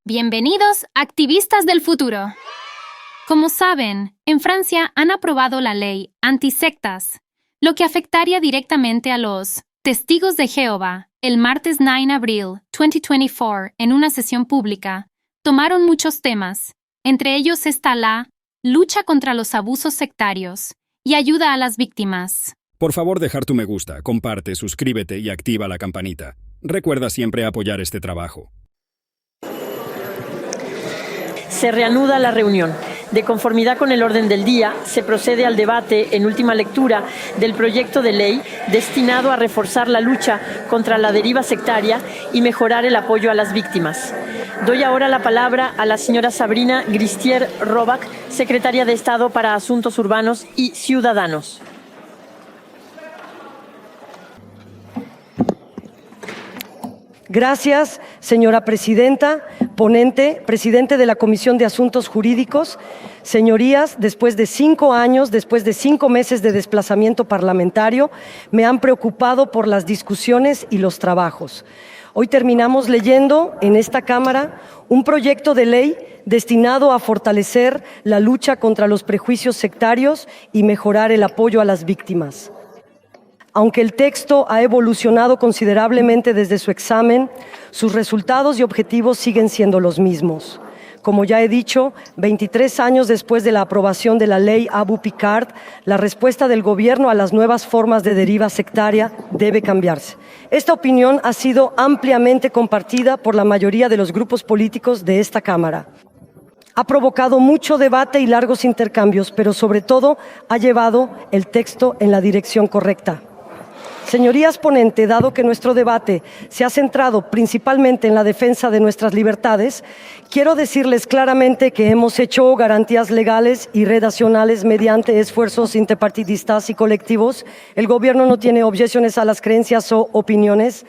Bienvenidos, activistas del futuro. Como saben, en Francia han aprobado la ley antisectas, lo que afectaría directamente a los testigos de Jehová. El martes 9 de abril 2024, en una sesión pública, tomaron muchos temas. Entre ellos está la lucha contra los abusos sectarios y ayuda a las víctimas. Por favor, dejar tu me gusta, comparte, suscríbete y activa la campanita. Recuerda siempre apoyar este trabajo. Se reanuda la reunión. De conformidad con el orden del día, se procede al debate en última lectura del proyecto de ley destinado a reforzar la lucha contra la deriva sectaria y mejorar el apoyo a las víctimas. Doy ahora la palabra a la señora Sabrina Gristier-Roback, secretaria de Estado para Asuntos Urbanos y Ciudadanos. Gracias, señora presidenta, ponente, presidente de la Comisión de Asuntos Jurídicos. Señorías, después de 5 años, después de 5 meses de desplazamiento parlamentario, me han preocupado por las discusiones y los trabajos. Hoy terminamos leyendo en esta Cámara un proyecto de ley destinado a fortalecer la lucha contra los prejuicios sectarios y mejorar el apoyo a las víctimas. Aunque el texto ha evolucionado considerablemente desde su examen, sus resultados y objetivos siguen siendo los mismos. Como ya he dicho, 23 años después de la aprobación de la ley Abu Picard, la respuesta del gobierno a las nuevas formas de deriva sectaria debe cambiarse. Esta opinión ha sido ampliamente compartida por la mayoría de los grupos políticos de esta Cámara. Ha provocado mucho debate y largos intercambios, pero sobre todo ha llevado el texto en la dirección correcta. Señorías ponente, dado que nuestro debate se ha centrado principalmente en la defensa de nuestras libertades, quiero decirles claramente que hemos hecho garantías legales y redaccionales mediante esfuerzos interpartidistas y colectivos. El gobierno no tiene objeciones a las creencias o opiniones,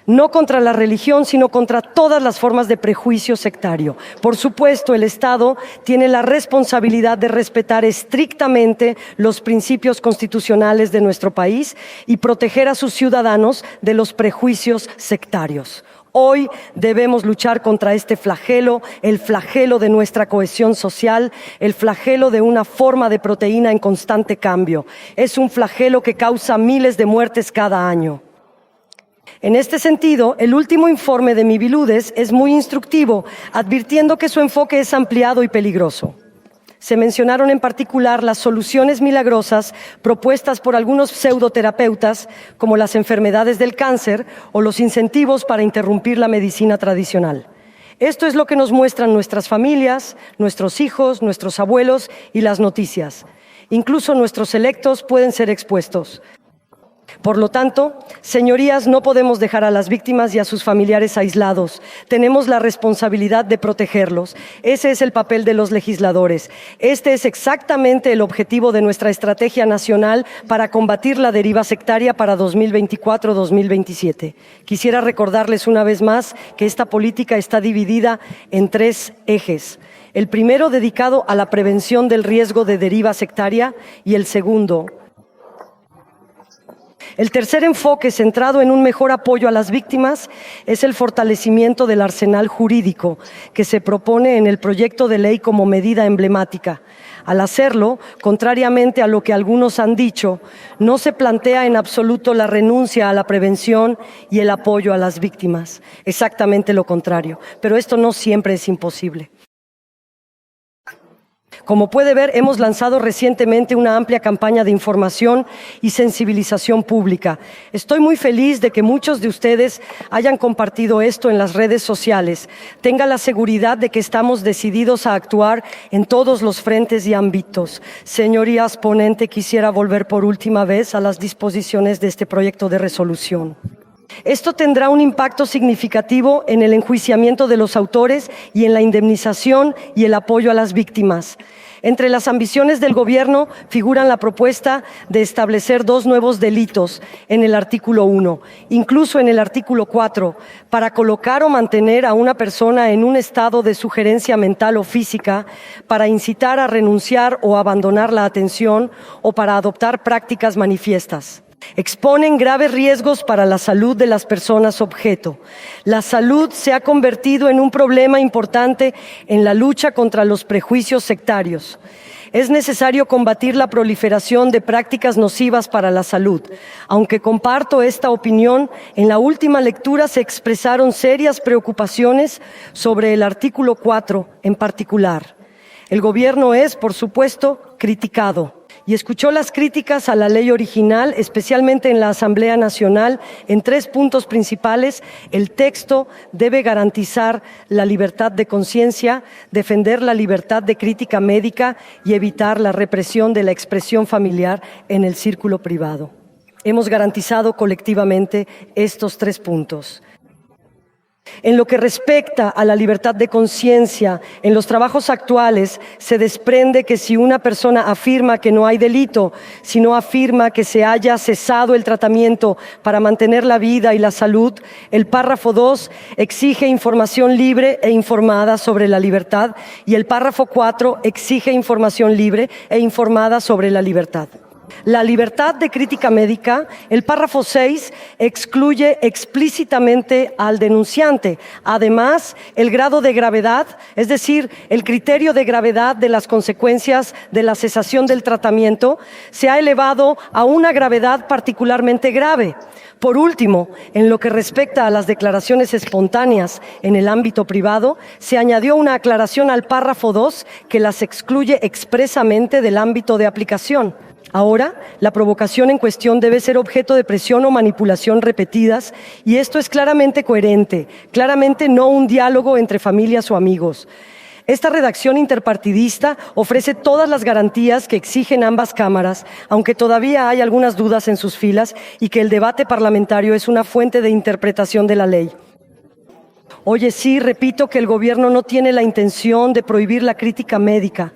no contra la religión, sino contra todas las formas de prejuicio sectario. Por supuesto, el Estado tiene la responsabilidad de respetar estrictamente los principios constitucionales de nuestro país y proteger a sus ciudadanos de los prejuicios sectarios. Hoy debemos luchar contra este flagelo, el flagelo de nuestra cohesión social, el flagelo de una forma de proteína en constante cambio. Es un flagelo que causa miles de muertes cada año. En este sentido, el último informe de Miviludes es muy instructivo, advirtiendo que su enfoque es ampliado y peligroso. Se mencionaron en particular las soluciones milagrosas propuestas por algunos pseudoterapeutas, como las enfermedades del cáncer o los incentivos para interrumpir la medicina tradicional. Esto es lo que nos muestran nuestras familias, nuestros hijos, nuestros abuelos y las noticias. Incluso nuestros electos pueden ser expuestos. Por lo tanto, señorías, no podemos dejar a las víctimas y a sus familiares aislados. Tenemos la responsabilidad de protegerlos. Ese es el papel de los legisladores. Este es exactamente el objetivo de nuestra estrategia nacional para combatir la deriva sectaria para 2024-2027. Quisiera recordarles una vez más que esta política está dividida en 3 ejes. El primero dedicado a la prevención del riesgo de deriva sectaria y el segundo. El tercer enfoque, centrado en un mejor apoyo a las víctimas, es el fortalecimiento del arsenal jurídico que se propone en el proyecto de ley como medida emblemática. Al hacerlo, contrariamente a lo que algunos han dicho, no se plantea en absoluto la renuncia a la prevención y el apoyo a las víctimas. Exactamente lo contrario, pero esto no siempre es imposible. Como puede ver, hemos lanzado recientemente una amplia campaña de información y sensibilización pública. Estoy muy feliz de que muchos de ustedes hayan compartido esto en las redes sociales. Tenga la seguridad de que estamos decididos a actuar en todos los frentes y ámbitos. Señorías ponente, quisiera volver por última vez a las disposiciones de este proyecto de resolución. Esto tendrá un impacto significativo en el enjuiciamiento de los autores y en la indemnización y el apoyo a las víctimas. Entre las ambiciones del gobierno figuran la propuesta de establecer 2 nuevos delitos en el artículo 1, incluso en el artículo 4, para colocar o mantener a una persona en un estado de sugerencia mental o física, para incitar a renunciar o abandonar la atención o para adoptar prácticas manifiestas. exponen graves riesgos para la salud de las personas objeto. La salud se ha convertido en un problema importante en la lucha contra los prejuicios sectarios. Es necesario combatir la proliferación de prácticas nocivas para la salud. Aunque comparto esta opinión, en la última lectura se expresaron serias preocupaciones sobre el artículo 4 en particular. El gobierno es, por supuesto, criticado y escuchó las críticas a la ley original, especialmente en la Asamblea Nacional, en 3 puntos principales. El texto debe garantizar la libertad de conciencia, defender la libertad de crítica médica y evitar la represión de la expresión familiar en el círculo privado. Hemos garantizado colectivamente estos 3 puntos. En lo que respecta a la libertad de conciencia, en los trabajos actuales se desprende que si una persona afirma que no hay delito, si no afirma que se haya cesado el tratamiento para mantener la vida y la salud, el párrafo 2 exige información libre e informada sobre la libertad y el párrafo 4 exige información libre e informada sobre la libertad. La libertad de crítica médica, el párrafo 6 excluye explícitamente al denunciante. Además, el grado de gravedad, es decir, el criterio de gravedad de las consecuencias de la cesación del tratamiento, se ha elevado a una gravedad particularmente grave. Por último, en lo que respecta a las declaraciones espontáneas en el ámbito privado, se añadió una aclaración al párrafo 2 que las excluye expresamente del ámbito de aplicación. Ahora, la provocación en cuestión debe ser objeto de presión o manipulación repetidas y esto es claramente coherente, claramente no un diálogo entre familias o amigos. Esta redacción interpartidista ofrece todas las garantías que exigen ambas cámaras, aunque todavía hay algunas dudas en sus filas y que el debate parlamentario es una fuente de interpretación de la ley. Oye, sí, repito que el gobierno no tiene la intención de prohibir la crítica médica.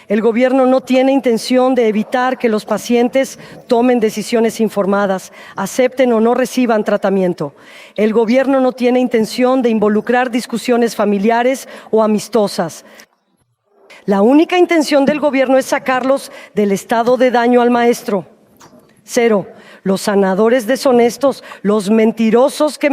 El gobierno no tiene intención de evitar que los pacientes tomen decisiones informadas, acepten o no reciban tratamiento. El gobierno no tiene intención de involucrar discusiones familiares o amistosas. La única intención del gobierno es sacarlos del estado de daño al maestro. 0. Los sanadores deshonestos, los mentirosos que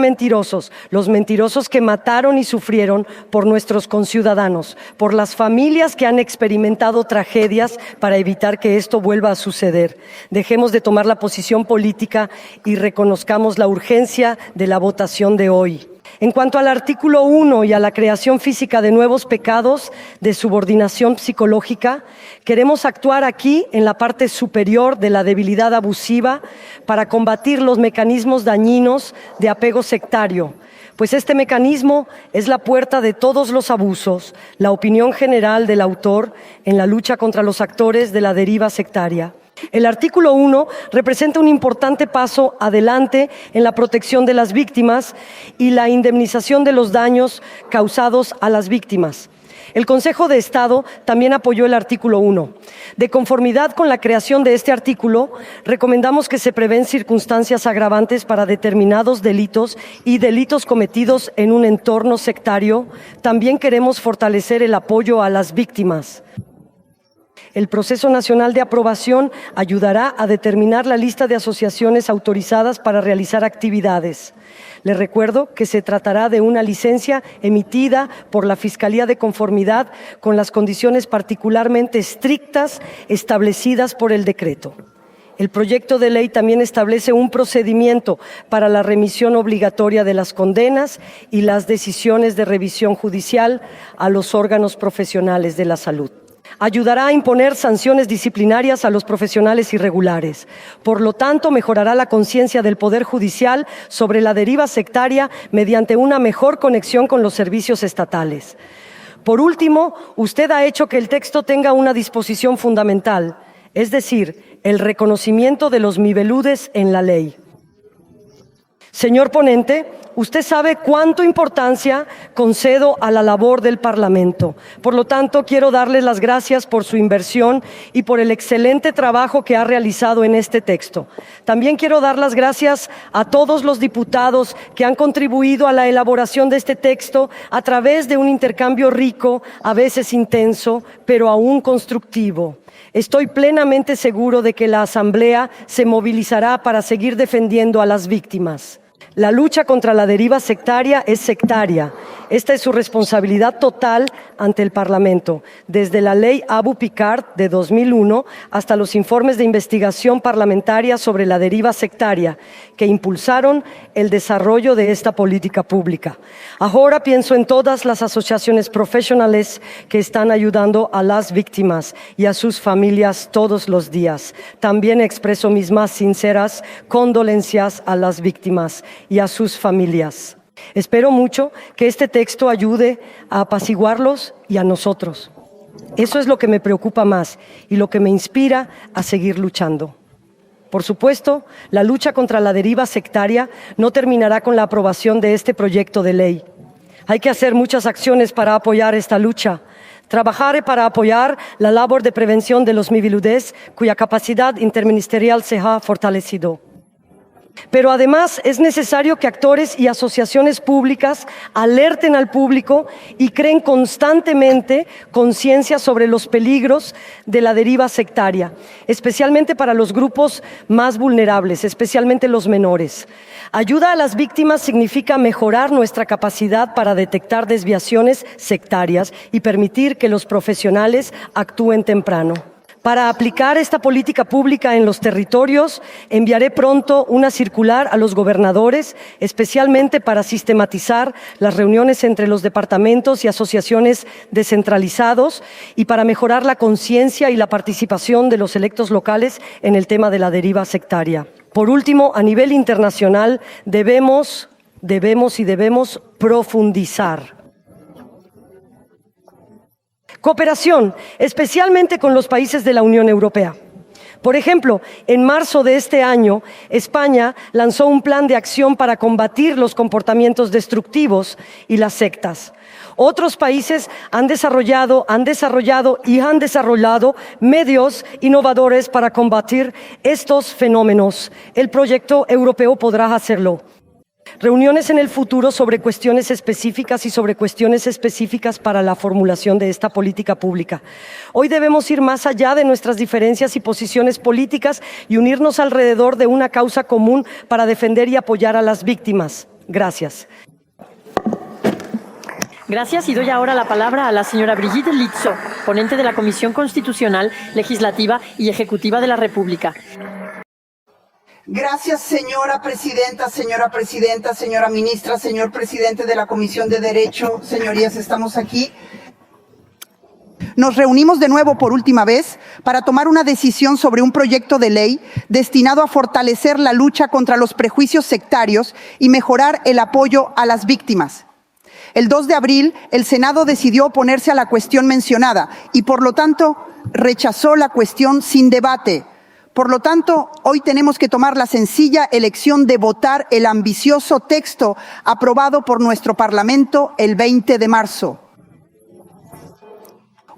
mataron y sufrieron por nuestros conciudadanos, por las familias que han experimentado tragedias para evitar que esto vuelva a suceder. Dejemos de tomar la posición política y reconozcamos la urgencia de la votación de hoy. En cuanto al artículo 1 y a la creación física de nuevos pecados de subordinación psicológica, queremos actuar aquí en la parte superior de la debilidad abusiva para combatir los mecanismos dañinos de apego sectario, pues este mecanismo es la puerta de todos los abusos, la opinión general del autor en la lucha contra los actores de la deriva sectaria. El artículo 1 representa un importante paso adelante en la protección de las víctimas y la indemnización de los daños causados a las víctimas. El Consejo de Estado también apoyó el artículo 1. De conformidad con la creación de este artículo, recomendamos que se prevén circunstancias agravantes para determinados delitos y delitos cometidos en un entorno sectario. También queremos fortalecer el apoyo a las víctimas. El proceso nacional de aprobación ayudará a determinar la lista de asociaciones autorizadas para realizar actividades. Les recuerdo que se tratará de una licencia emitida por la Fiscalía de Conformidad con las condiciones particularmente estrictas establecidas por el decreto. El proyecto de ley también establece un procedimiento para la remisión obligatoria de las condenas y las decisiones de revisión judicial a los órganos profesionales de la salud. Ayudará a imponer sanciones disciplinarias a los profesionales irregulares. Por lo tanto, mejorará la conciencia del Poder Judicial sobre la deriva sectaria mediante una mejor conexión con los servicios estatales. Por último, usted ha hecho que el texto tenga una disposición fundamental, es decir, el reconocimiento de los mibeludes en la ley. Señor ponente, Usted sabe cuánta importancia concedo a la labor del Parlamento. Por lo tanto, quiero darles las gracias por su inversión y por el excelente trabajo que ha realizado en este texto. También quiero dar las gracias a todos los diputados que han contribuido a la elaboración de este texto a través de un intercambio rico, a veces intenso, pero aún constructivo. Estoy plenamente seguro de que la Asamblea se movilizará para seguir defendiendo a las víctimas. La lucha contra la deriva sectaria es sectaria. Esta es su responsabilidad total ante el Parlamento, desde la ley Abu Picard de 2001 hasta los informes de investigación parlamentaria sobre la deriva sectaria que impulsaron el desarrollo de esta política pública. Ahora pienso en todas las asociaciones profesionales que están ayudando a las víctimas y a sus familias todos los días. También expreso mis más sinceras condolencias a las víctimas y a sus familias. Espero mucho que este texto ayude a apaciguarlos y a nosotros. Eso es lo que me preocupa más y lo que me inspira a seguir luchando. Por supuesto, la lucha contra la deriva sectaria no terminará con la aprobación de este proyecto de ley. Hay que hacer muchas acciones para apoyar esta lucha. Trabajaré para apoyar la labor de prevención de los miviludes, cuya capacidad interministerial se ha fortalecido. Pero además es necesario que actores y asociaciones públicas alerten al público y creen constantemente conciencia sobre los peligros de la deriva sectaria, especialmente para los grupos más vulnerables, especialmente los menores. Ayuda a las víctimas significa mejorar nuestra capacidad para detectar desviaciones sectarias y permitir que los profesionales actúen temprano. Para aplicar esta política pública en los territorios, enviaré pronto una circular a los gobernadores, especialmente para sistematizar las reuniones entre los departamentos y asociaciones descentralizados y para mejorar la conciencia y la participación de los electos locales en el tema de la deriva sectaria. Por último, a nivel internacional, debemos profundizar. Cooperación, especialmente con los países de la Unión Europea. Por ejemplo, en marzo de este año, España lanzó un plan de acción para combatir los comportamientos destructivos y las sectas. Otros países han desarrollado medios innovadores para combatir estos fenómenos. El proyecto europeo podrá hacerlo. Reuniones en el futuro sobre cuestiones específicas y sobre cuestiones específicas para la formulación de esta política pública. Hoy debemos ir más allá de nuestras diferencias y posiciones políticas y unirnos alrededor de una causa común para defender y apoyar a las víctimas. Gracias. Gracias, y doy ahora la palabra a la señora Brigitte Lizzo, ponente de la Comisión Constitucional, Legislativa y Ejecutiva de la República. Gracias, señora presidenta, señora ministra, señor presidente de la Comisión de Derecho, señorías, estamos aquí. Nos reunimos de nuevo por última vez para tomar una decisión sobre un proyecto de ley destinado a fortalecer la lucha contra los prejuicios sectarios y mejorar el apoyo a las víctimas. El 2 de abril, el Senado decidió oponerse a la cuestión mencionada y, por lo tanto, rechazó la cuestión sin debate. Por lo tanto, hoy tenemos que tomar la sencilla elección de votar el ambicioso texto aprobado por nuestro Parlamento el 20 de marzo.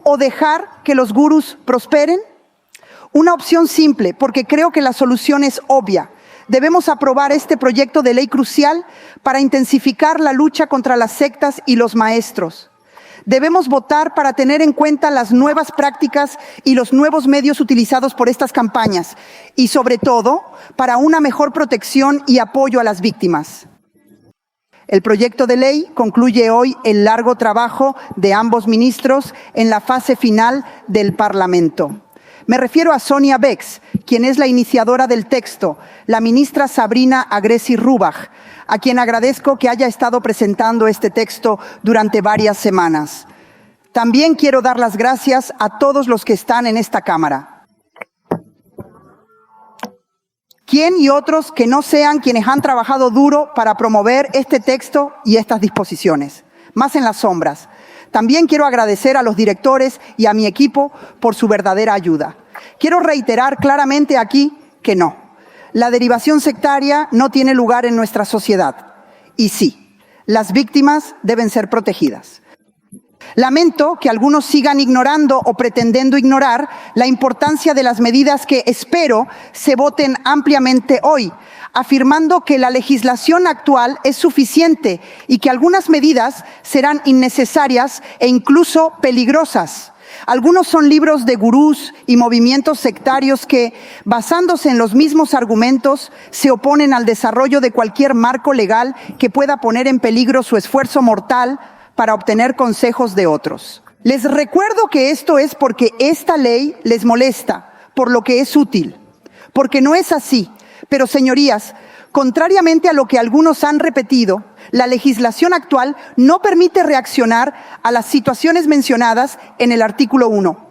¿O dejar que los gurús prosperen? Una opción simple, porque creo que la solución es obvia. Debemos aprobar este proyecto de ley crucial para intensificar la lucha contra las sectas y los maestros. Debemos votar para tener en cuenta las nuevas prácticas y los nuevos medios utilizados por estas campañas y, sobre todo, para una mejor protección y apoyo a las víctimas. El proyecto de ley concluye hoy el largo trabajo de ambos ministros en la fase final del Parlamento. Me refiero a Sonia Bex, quien es la iniciadora del texto, la ministra Sabrina Agresti Rubach, a quien agradezco que haya estado presentando este texto durante varias semanas. También quiero dar las gracias a todos los que están en esta Cámara. ¿Quién y otros que no sean quienes han trabajado duro para promover este texto y estas disposiciones? Más en las sombras. También quiero agradecer a los directores y a mi equipo por su verdadera ayuda. Quiero reiterar claramente aquí que no. La derivación sectaria no tiene lugar en nuestra sociedad Y sí, las víctimas deben ser protegidas. Lamento que algunos sigan ignorando o pretendiendo ignorar la importancia de las medidas que espero se voten ampliamente hoy, afirmando que la legislación actual es suficiente y que algunas medidas serán innecesarias e incluso peligrosas. Algunos son libros de gurús y movimientos sectarios que, basándose en los mismos argumentos, se oponen al desarrollo de cualquier marco legal que pueda poner en peligro su esfuerzo mortal para obtener consejos de otros. Les recuerdo que esto es porque esta ley les molesta, por lo que es útil, porque no es así. Pero, señorías, contrariamente a lo que algunos han repetido, la legislación actual no permite reaccionar a las situaciones mencionadas en el artículo 1.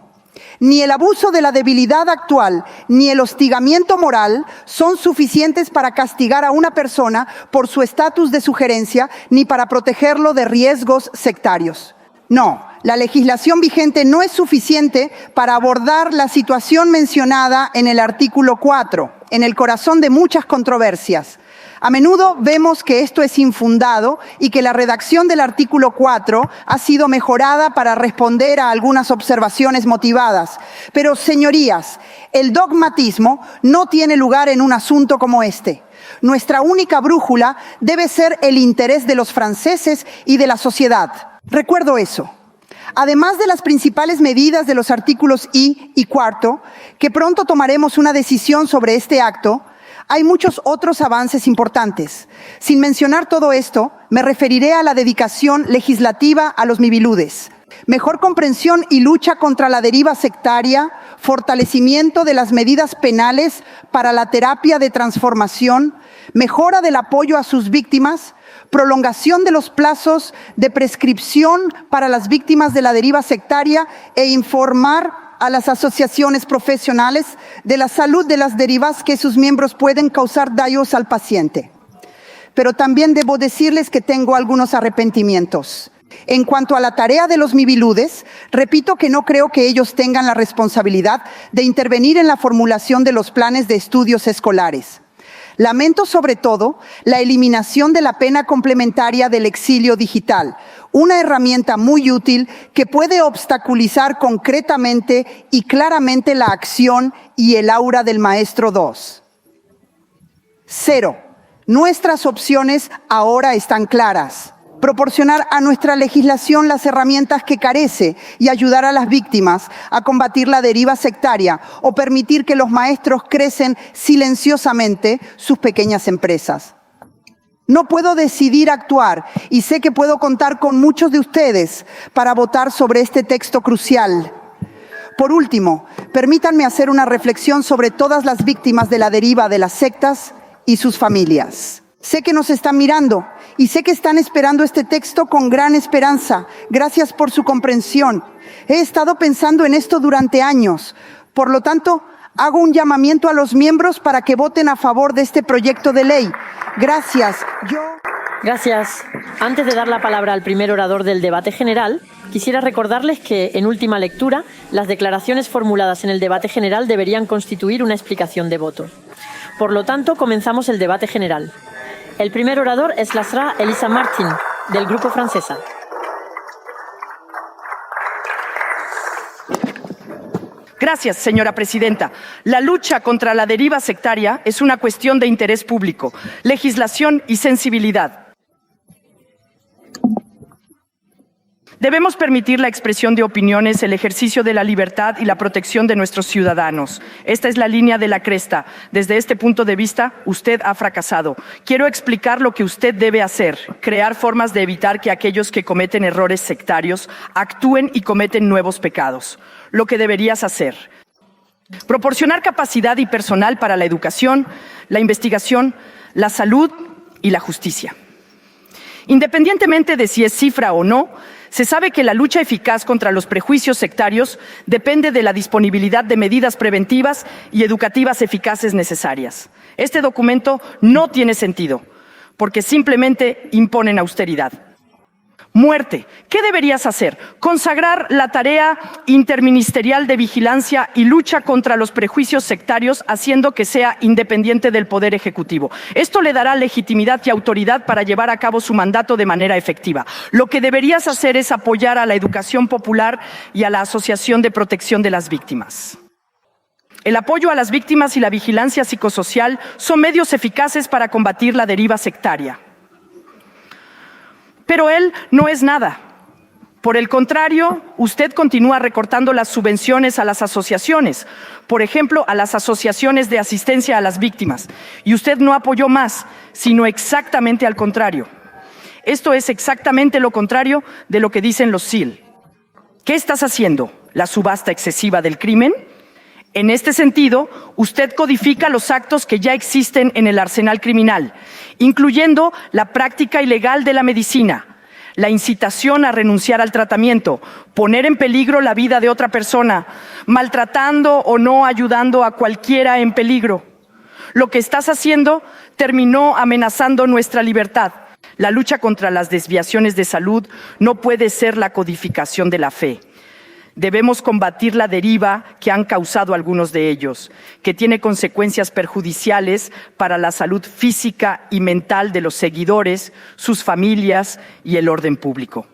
Ni el abuso de la debilidad actual, ni el hostigamiento moral son suficientes para castigar a una persona por su estatus de sugerencia, ni para protegerlo de riesgos sectarios. No, la legislación vigente no es suficiente para abordar la situación mencionada en el artículo 4, en el corazón de muchas controversias. A menudo vemos que esto es infundado y que la redacción del artículo 4 ha sido mejorada para responder a algunas observaciones motivadas. Pero, señorías, el dogmatismo no tiene lugar en un asunto como este. Nuestra única brújula debe ser el interés de los franceses y de la sociedad. Recuerdo eso. Además de las principales medidas de los artículos I y IV, que pronto tomaremos una decisión sobre este acto, hay muchos otros avances importantes. Sin mencionar todo esto, me referiré a la dedicación legislativa a los miviludes, mejor comprensión y lucha contra la deriva sectaria, fortalecimiento de las medidas penales para la terapia de transformación, mejora del apoyo a sus víctimas, prolongación de los plazos de prescripción para las víctimas de la deriva sectaria e informar a las asociaciones profesionales de la salud de las derivas que sus miembros pueden causar daños al paciente. Pero también debo decirles que tengo algunos arrepentimientos. En cuanto a la tarea de los miviludes, repito que no creo que ellos tengan la responsabilidad de intervenir en la formulación de los planes de estudios escolares. Lamento sobre todo la eliminación de la pena complementaria del exilio digital, una herramienta muy útil que puede obstaculizar concretamente y claramente la acción y el aura del maestro 2. 0. Nuestras opciones ahora están claras. Proporcionar a nuestra legislación las herramientas que carece y ayudar a las víctimas a combatir la deriva sectaria o permitir que los maestros crecen silenciosamente sus pequeñas empresas. No puedo decidir actuar y sé que puedo contar con muchos de ustedes para votar sobre este texto crucial. Por último, permítanme hacer una reflexión sobre todas las víctimas de la deriva de las sectas y sus familias. Sé que nos están mirando y sé que están esperando este texto con gran esperanza. Gracias por su comprensión. He estado pensando en esto durante años. Por lo tanto, hago un llamamiento a los miembros para que voten a favor de este proyecto de ley. Gracias. Gracias. Antes de dar la palabra al primer orador del debate general, quisiera recordarles que, en última lectura, las declaraciones formuladas en el debate general deberían constituir una explicación de voto. Por lo tanto, comenzamos el debate general. El primer orador es la señora Elisa Martin, del Grupo Francesa. Gracias, señora presidenta. La lucha contra la deriva sectaria es una cuestión de interés público, legislación y sensibilidad. Debemos permitir la expresión de opiniones, el ejercicio de la libertad y la protección de nuestros ciudadanos. Esta es la línea de la cresta. Desde este punto de vista, usted ha fracasado. Quiero explicar lo que usted debe hacer. Crear formas de evitar que aquellos que cometen errores sectarios actúen y cometen nuevos pecados. Lo que deberías hacer: proporcionar capacidad y personal para la educación, la investigación, la salud y la justicia. Independientemente de si es cifra o no, se sabe que la lucha eficaz contra los prejuicios sectarios depende de la disponibilidad de medidas preventivas y educativas eficaces necesarias. Este documento no tiene sentido, porque simplemente imponen austeridad. Muerte. ¿Qué deberías hacer? Consagrar la tarea interministerial de vigilancia y lucha contra los prejuicios sectarios, haciendo que sea independiente del Poder Ejecutivo. Esto le dará legitimidad y autoridad para llevar a cabo su mandato de manera efectiva. Lo que deberías hacer es apoyar a la educación popular y a la Asociación de Protección de las Víctimas. El apoyo a las víctimas y la vigilancia psicosocial son medios eficaces para combatir la deriva sectaria. Pero él no es nada. Por el contrario, usted continúa recortando las subvenciones a las asociaciones, por ejemplo, a las asociaciones de asistencia a las víctimas. Y usted no apoyó más, sino exactamente al contrario. Esto es exactamente lo contrario de lo que dicen los SEAL. ¿Qué estás haciendo? ¿La subasta excesiva del crimen? En este sentido, usted codifica los actos que ya existen en el arsenal criminal, incluyendo la práctica ilegal de la medicina, la incitación a renunciar al tratamiento, poner en peligro la vida de otra persona, maltratando o no ayudando a cualquiera en peligro. Lo que estás haciendo terminó amenazando nuestra libertad. La lucha contra las desviaciones de salud no puede ser la codificación de la fe. Debemos combatir la deriva que han causado algunos de ellos, que tiene consecuencias perjudiciales para la salud física y mental de los seguidores, sus familias y el orden público.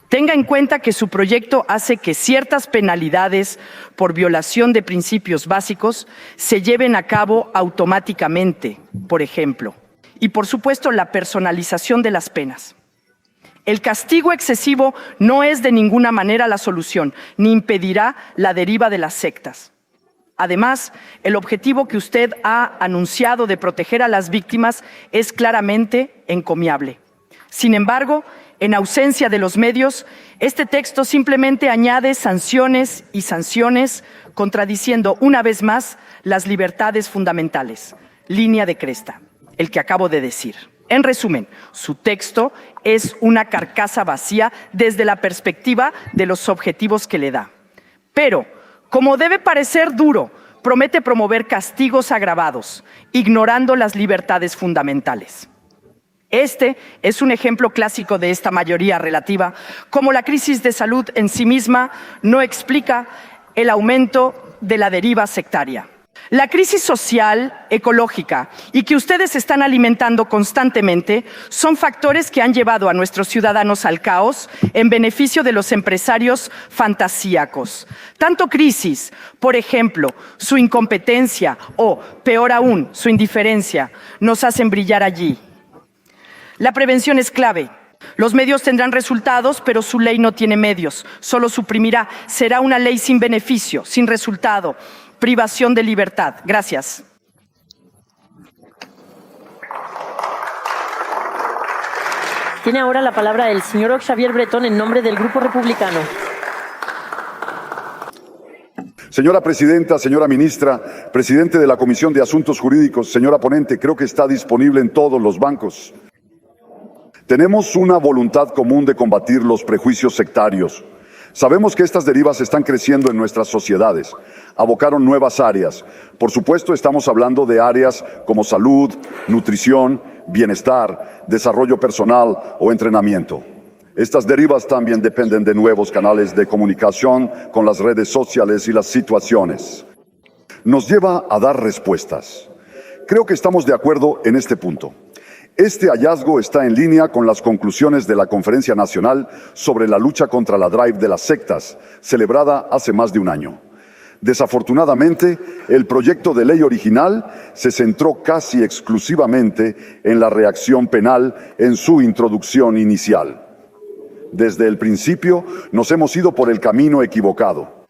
Tenga en cuenta que su proyecto hace que ciertas penalidades por violación de principios básicos se lleven a cabo automáticamente, por ejemplo, y por supuesto la personalización de las penas. El castigo excesivo no es de ninguna manera la solución, ni impedirá la deriva de las sectas. Además, el objetivo que usted ha anunciado de proteger a las víctimas es claramente encomiable. Sin embargo, en ausencia de los medios, este texto simplemente añade sanciones y sanciones, contradiciendo una vez más las libertades fundamentales. Línea de cresta, el que acabo de decir. En resumen, su texto es una carcasa vacía desde la perspectiva de los objetivos que le da. Pero, como debe parecer duro, promete promover castigos agravados, ignorando las libertades fundamentales. Este es un ejemplo clásico de esta mayoría relativa, como la crisis de salud en sí misma no explica el aumento de la deriva sectaria. La crisis social, ecológica y que ustedes están alimentando constantemente son factores que han llevado a nuestros ciudadanos al caos en beneficio de los empresarios fantasíacos. Tanto crisis, por ejemplo, su incompetencia o, peor aún, su indiferencia, nos hacen brillar allí. La prevención es clave. Los medios tendrán resultados, pero su ley no tiene medios. Solo suprimirá. Será una ley sin beneficio, sin resultado. Privación de libertad. Gracias. Tiene ahora la palabra el señor Xavier Bretón en nombre del Grupo Republicano. Señora Presidenta, señora Ministra, Presidente de la Comisión de Asuntos Jurídicos, señora Ponente, creo que está disponible en todos los bancos. Tenemos una voluntad común de combatir los prejuicios sectarios. Sabemos que estas derivas están creciendo en nuestras sociedades. Abocaron nuevas áreas. Por supuesto, estamos hablando de áreas como salud, nutrición, bienestar, desarrollo personal o entrenamiento. Estas derivas también dependen de nuevos canales de comunicación con las redes sociales y las situaciones. Nos lleva a dar respuestas. Creo que estamos de acuerdo en este punto. Este hallazgo está en línea con las conclusiones de la Conferencia Nacional sobre la lucha contra la drive de las sectas, celebrada hace más de un año. Desafortunadamente, el proyecto de ley original se centró casi exclusivamente en la reacción penal en su introducción inicial. Desde el principio nos hemos ido por el camino equivocado.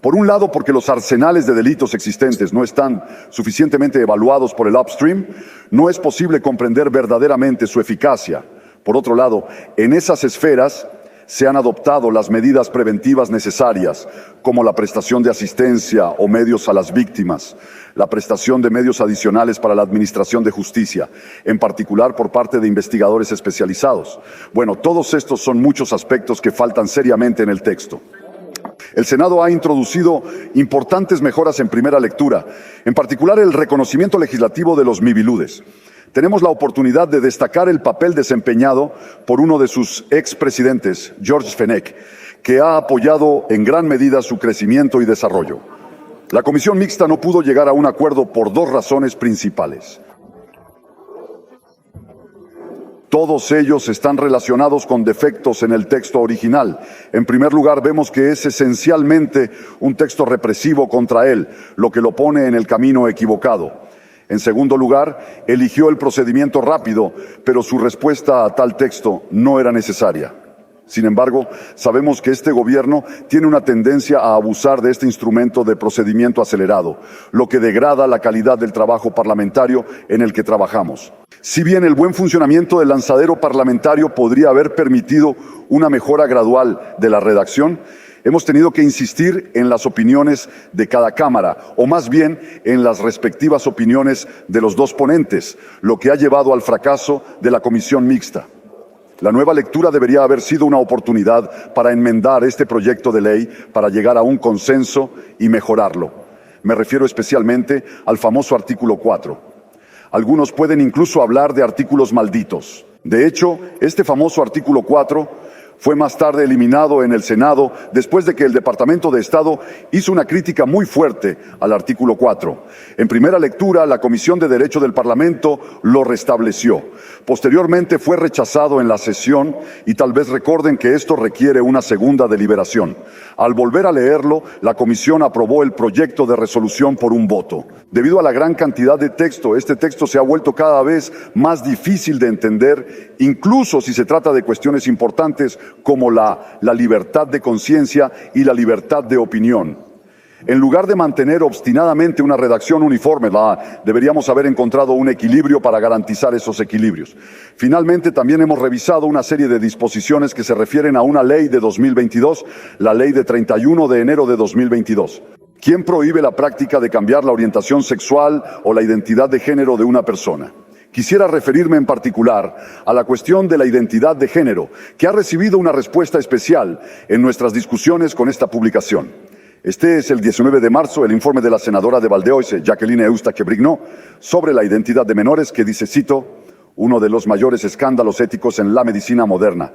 Por un lado, porque los arsenales de delitos existentes no están suficientemente evaluados por el upstream, no es posible comprender verdaderamente su eficacia. Por otro lado, en esas esferas se han adoptado las medidas preventivas necesarias, como la prestación de asistencia o medios a las víctimas, la prestación de medios adicionales para la administración de justicia, en particular por parte de investigadores especializados. Bueno, todos estos son muchos aspectos que faltan seriamente en el texto. El Senado ha introducido importantes mejoras en primera lectura, en particular el reconocimiento legislativo de los miviludes. tenemos la oportunidad de destacar el papel desempeñado por uno de sus expresidentes, George Fenech, que ha apoyado en gran medida su crecimiento y desarrollo. La Comisión Mixta no pudo llegar a un acuerdo por dos razones principales. Todos ellos están relacionados con defectos en el texto original. En primer lugar, vemos que es esencialmente un texto represivo contra él, lo que lo pone en el camino equivocado. En segundo lugar, eligió el procedimiento rápido, pero su respuesta a tal texto no era necesaria. Sin embargo, sabemos que este gobierno tiene una tendencia a abusar de este instrumento de procedimiento acelerado, lo que degrada la calidad del trabajo parlamentario en el que trabajamos. Si bien el buen funcionamiento del lanzadero parlamentario podría haber permitido una mejora gradual de la redacción, hemos tenido que insistir en las opiniones de cada Cámara, o más bien en las respectivas opiniones de los dos ponentes, lo que ha llevado al fracaso de la Comisión Mixta. La nueva lectura debería haber sido una oportunidad para enmendar este proyecto de ley para llegar a un consenso y mejorarlo. Me refiero especialmente al famoso artículo 4. Algunos pueden incluso hablar de artículos malditos. De hecho, este famoso artículo 4 fue más tarde eliminado en el Senado después de que el Departamento de Estado hizo una crítica muy fuerte al artículo 4. En primera lectura, la Comisión de Derecho del Parlamento lo restableció. Posteriormente fue rechazado en la sesión y tal vez recuerden que esto requiere una segunda deliberación. Al volver a leerlo, la Comisión aprobó el proyecto de resolución por un voto. Debido a la gran cantidad de texto, este texto se ha vuelto cada vez más difícil de entender, incluso si se trata de cuestiones importantes como la libertad de conciencia y la libertad de opinión. En lugar de mantener obstinadamente una redacción uniforme, deberíamos haber encontrado un equilibrio para garantizar esos equilibrios. Finalmente, también hemos revisado una serie de disposiciones que se refieren a una ley de 2022, la ley de 31 de enero de 2022. ¿Quién prohíbe la práctica de cambiar la orientación sexual o la identidad de género de una persona? Quisiera referirme en particular a la cuestión de la identidad de género, que ha recibido una respuesta especial en nuestras discusiones con esta publicación. Este es el 19 de marzo el informe de la senadora de Valdeoise, Jacqueline Eustache-Brignot, sobre la identidad de menores, que dice, cito, uno de los mayores escándalos éticos en la medicina moderna.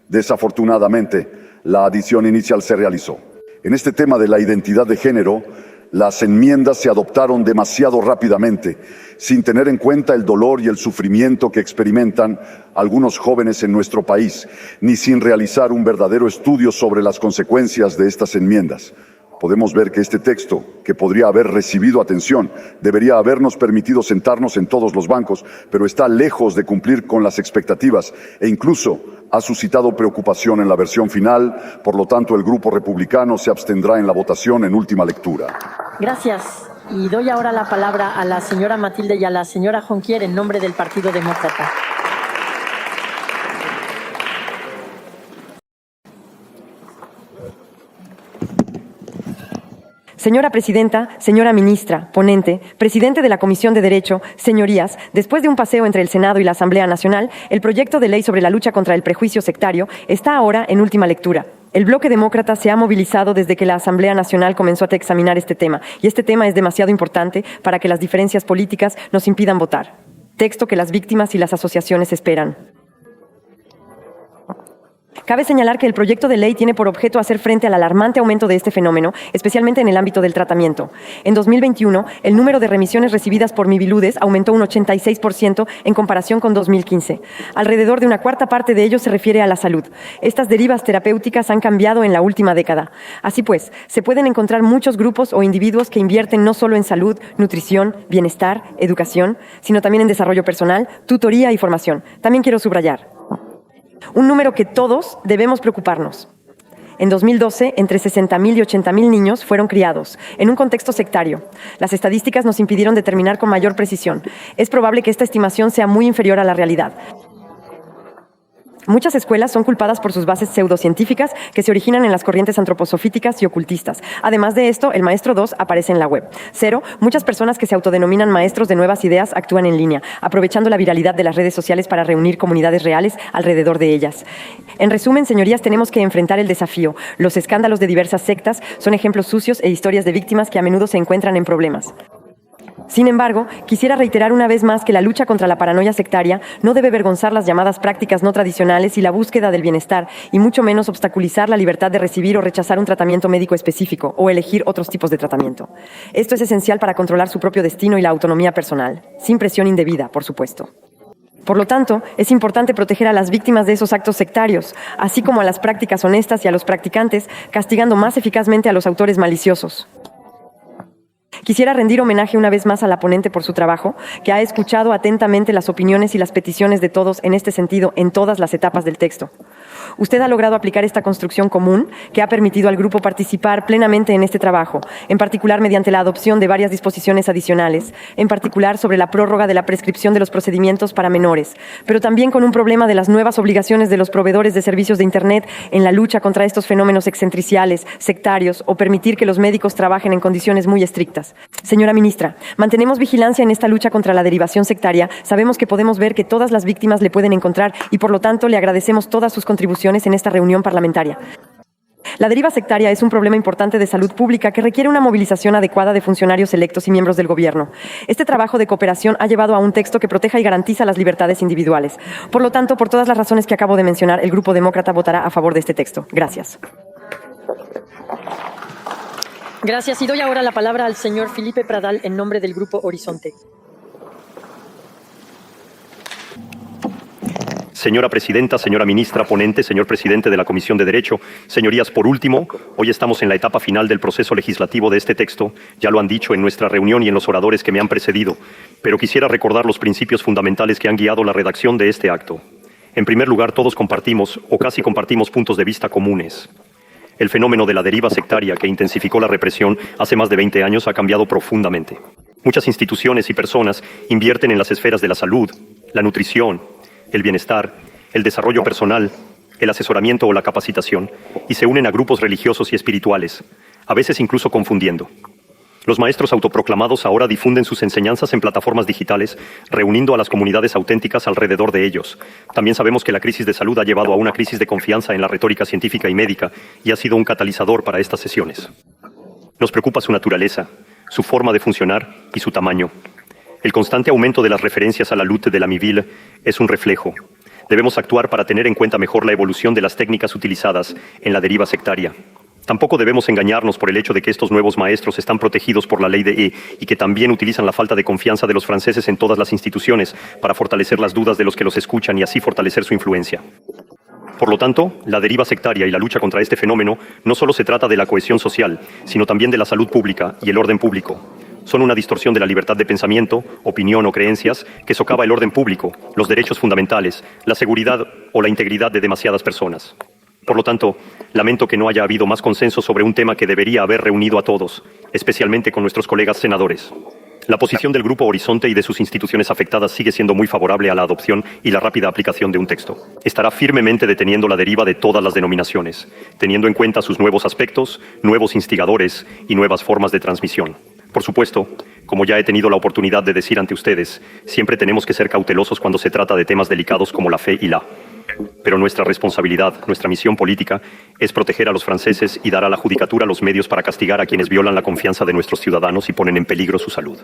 Desafortunadamente, la adición inicial se realizó. En este tema de la identidad de género, las enmiendas se adoptaron demasiado rápidamente, sin tener en cuenta el dolor y el sufrimiento que experimentan algunos jóvenes en nuestro país, ni sin realizar un verdadero estudio sobre las consecuencias de estas enmiendas. Podemos ver que este texto, que podría haber recibido atención, debería habernos permitido sentarnos en todos los bancos, pero está lejos de cumplir con las expectativas e incluso ha suscitado preocupación en la versión final. Por lo tanto, el Grupo Republicano se abstendrá en la votación en última lectura. Gracias. Y doy ahora la palabra a la señora Matilde y a la señora Jonquier en nombre del Partido Demócrata. Señora Presidenta, señora Ministra, ponente, Presidente de la Comisión de Derecho, señorías, después de un paseo entre el Senado y la Asamblea Nacional, el proyecto de ley sobre la lucha contra el prejuicio sectario está ahora en última lectura. El bloque demócrata se ha movilizado desde que la Asamblea Nacional comenzó a examinar este tema, y este tema es demasiado importante para que las diferencias políticas nos impidan votar. Texto que las víctimas y las asociaciones esperan. Cabe señalar que el proyecto de ley tiene por objeto hacer frente al alarmante aumento de este fenómeno, especialmente en el ámbito del tratamiento. En 2021, el número de remisiones recibidas por Miviludes aumentó un 86% en comparación con 2015. Alrededor de una cuarta parte de ello se refiere a la salud. Estas derivas terapéuticas han cambiado en la última década. Así pues, se pueden encontrar muchos grupos o individuos que invierten no solo en salud, nutrición, bienestar, educación, sino también en desarrollo personal, tutoría y formación. También quiero subrayar un número que todos debemos preocuparnos. En 2012, entre 60.000 y 80.000 niños fueron criados en un contexto sectario. Las estadísticas nos impidieron determinar con mayor precisión. Es probable que esta estimación sea muy inferior a la realidad. Muchas escuelas son culpadas por sus bases pseudocientíficas que se originan en las corrientes antroposofíticas y ocultistas. Además de esto, el maestro 2 aparece en la web. 0. Muchas personas que se autodenominan maestros de nuevas ideas actúan en línea, aprovechando la viralidad de las redes sociales para reunir comunidades reales alrededor de ellas. En resumen, señorías, tenemos que enfrentar el desafío. Los escándalos de diversas sectas son ejemplos sucios e historias de víctimas que a menudo se encuentran en problemas. Sin embargo, quisiera reiterar una vez más que la lucha contra la paranoia sectaria no debe avergonzar las llamadas prácticas no tradicionales y la búsqueda del bienestar, y mucho menos obstaculizar la libertad de recibir o rechazar un tratamiento médico específico o elegir otros tipos de tratamiento. Esto es esencial para controlar su propio destino y la autonomía personal, sin presión indebida, por supuesto. Por lo tanto, es importante proteger a las víctimas de esos actos sectarios, así como a las prácticas honestas y a los practicantes, castigando más eficazmente a los autores maliciosos. Quisiera rendir homenaje una vez más a la ponente por su trabajo, que ha escuchado atentamente las opiniones y las peticiones de todos en este sentido en todas las etapas del texto. Usted ha logrado aplicar esta construcción común que ha permitido al grupo participar plenamente en este trabajo, en particular mediante la adopción de varias disposiciones adicionales, en particular sobre la prórroga de la prescripción de los procedimientos para menores, pero también con un problema de las nuevas obligaciones de los proveedores de servicios de Internet en la lucha contra estos fenómenos excentriciales, sectarios o permitir que los médicos trabajen en condiciones muy estrictas. Señora ministra, mantenemos vigilancia en esta lucha contra la derivación sectaria. Sabemos que podemos ver que todas las víctimas le pueden encontrar y por lo tanto le agradecemos todas sus contribuciones en esta reunión parlamentaria. La deriva sectaria es un problema importante de salud pública que requiere una movilización adecuada de funcionarios electos y miembros del gobierno. Este trabajo de cooperación ha llevado a un texto que proteja y garantiza las libertades individuales. Por lo tanto, por todas las razones que acabo de mencionar, el Grupo Demócrata votará a favor de este texto. Gracias. Gracias. Y doy ahora la palabra al señor Felipe Pradal en nombre del Grupo Horizonte. Señora Presidenta, señora Ministra, ponente, señor Presidente de la Comisión de Derecho, señorías, por último, hoy estamos en la etapa final del proceso legislativo de este texto, ya lo han dicho en nuestra reunión y en los oradores que me han precedido, pero quisiera recordar los principios fundamentales que han guiado la redacción de este acto. En primer lugar, todos compartimos, o casi compartimos, puntos de vista comunes. El fenómeno de la deriva sectaria que intensificó la represión hace más de 20 años ha cambiado profundamente. Muchas instituciones y personas invierten en las esferas de la salud, la nutrición, el bienestar, el desarrollo personal, el asesoramiento o la capacitación, y se unen a grupos religiosos y espirituales, a veces incluso confundiendo. Los maestros autoproclamados ahora difunden sus enseñanzas en plataformas digitales, reuniendo a las comunidades auténticas alrededor de ellos. También sabemos que la crisis de salud ha llevado a una crisis de confianza en la retórica científica y médica y ha sido un catalizador para estas sesiones. Nos preocupa su naturaleza, su forma de funcionar y su tamaño. El constante aumento de las referencias a la lutte de Amityville es un reflejo. Debemos actuar para tener en cuenta mejor la evolución de las técnicas utilizadas en la deriva sectaria. Tampoco debemos engañarnos por el hecho de que estos nuevos maestros están protegidos por la ley de E y que también utilizan la falta de confianza de los franceses en todas las instituciones para fortalecer las dudas de los que los escuchan y así fortalecer su influencia. Por lo tanto, la deriva sectaria y la lucha contra este fenómeno no solo se trata de la cohesión social, sino también de la salud pública y el orden público. Son una distorsión de la libertad de pensamiento, opinión o creencias que socava el orden público, los derechos fundamentales, la seguridad o la integridad de demasiadas personas. Por lo tanto, lamento que no haya habido más consenso sobre un tema que debería haber reunido a todos, especialmente con nuestros colegas senadores. La posición del Grupo Horizonte y de sus instituciones afectadas sigue siendo muy favorable a la adopción y la rápida aplicación de un texto. Estará firmemente deteniendo la deriva de todas las denominaciones, teniendo en cuenta sus nuevos aspectos, nuevos instigadores y nuevas formas de transmisión. Por supuesto, como ya he tenido la oportunidad de decir ante ustedes, siempre tenemos que ser cautelosos cuando se trata de temas delicados como la fe y la. Pero nuestra responsabilidad, nuestra misión política, es proteger a los franceses y dar a la judicatura los medios para castigar a quienes violan la confianza de nuestros ciudadanos y ponen en peligro su salud.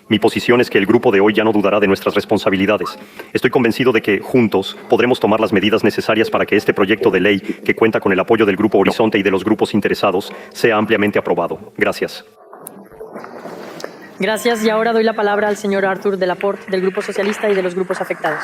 Mi posición es que el grupo de hoy ya no dudará de nuestras responsabilidades. Estoy convencido de que, juntos, podremos tomar las medidas necesarias para que este proyecto de ley, que cuenta con el apoyo del Grupo Horizonte y de los grupos interesados, sea ampliamente aprobado. Gracias. Gracias. Y ahora doy la palabra al señor Arthur Delaporte, del Grupo Socialista y de los grupos afectados.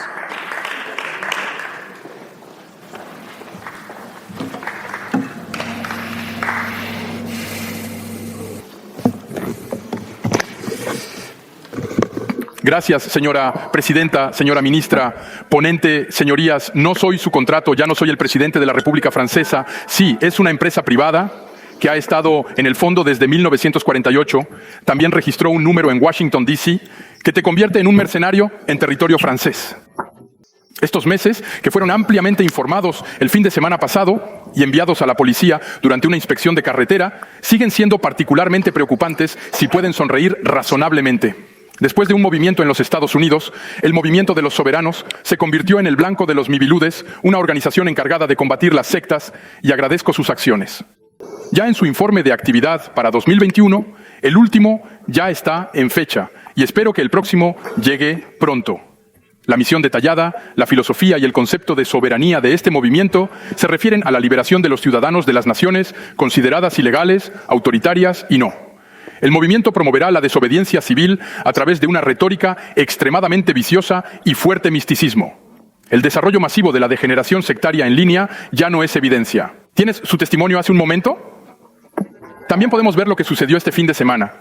Gracias, señora presidenta, señora ministra, ponente, señorías. No soy su contrato, ya no soy el presidente de la República Francesa. Sí, es una empresa privada que ha estado en el fondo desde 1948. También registró un número en Washington, D.C., que te convierte en un mercenario en territorio francés. Estos meses, que fueron ampliamente informados el fin de semana pasado y enviados a la policía durante una inspección de carretera, siguen siendo particularmente preocupantes si pueden sonreír razonablemente. Después de un movimiento en los Estados Unidos, el Movimiento de los Soberanos se convirtió en el blanco de los Miviludes, una organización encargada de combatir las sectas, y agradezco sus acciones. Ya en su informe de actividad para 2021, el último ya está en fecha y espero que el próximo llegue pronto. La misión detallada, la filosofía y el concepto de soberanía de este movimiento se refieren a la liberación de los ciudadanos de las naciones consideradas ilegales, autoritarias y no. El movimiento promoverá la desobediencia civil a través de una retórica extremadamente viciosa y fuerte misticismo. El desarrollo masivo de la degeneración sectaria en línea ya no es evidencia. ¿Tienes su testimonio hace un momento? También podemos ver lo que sucedió este fin de semana,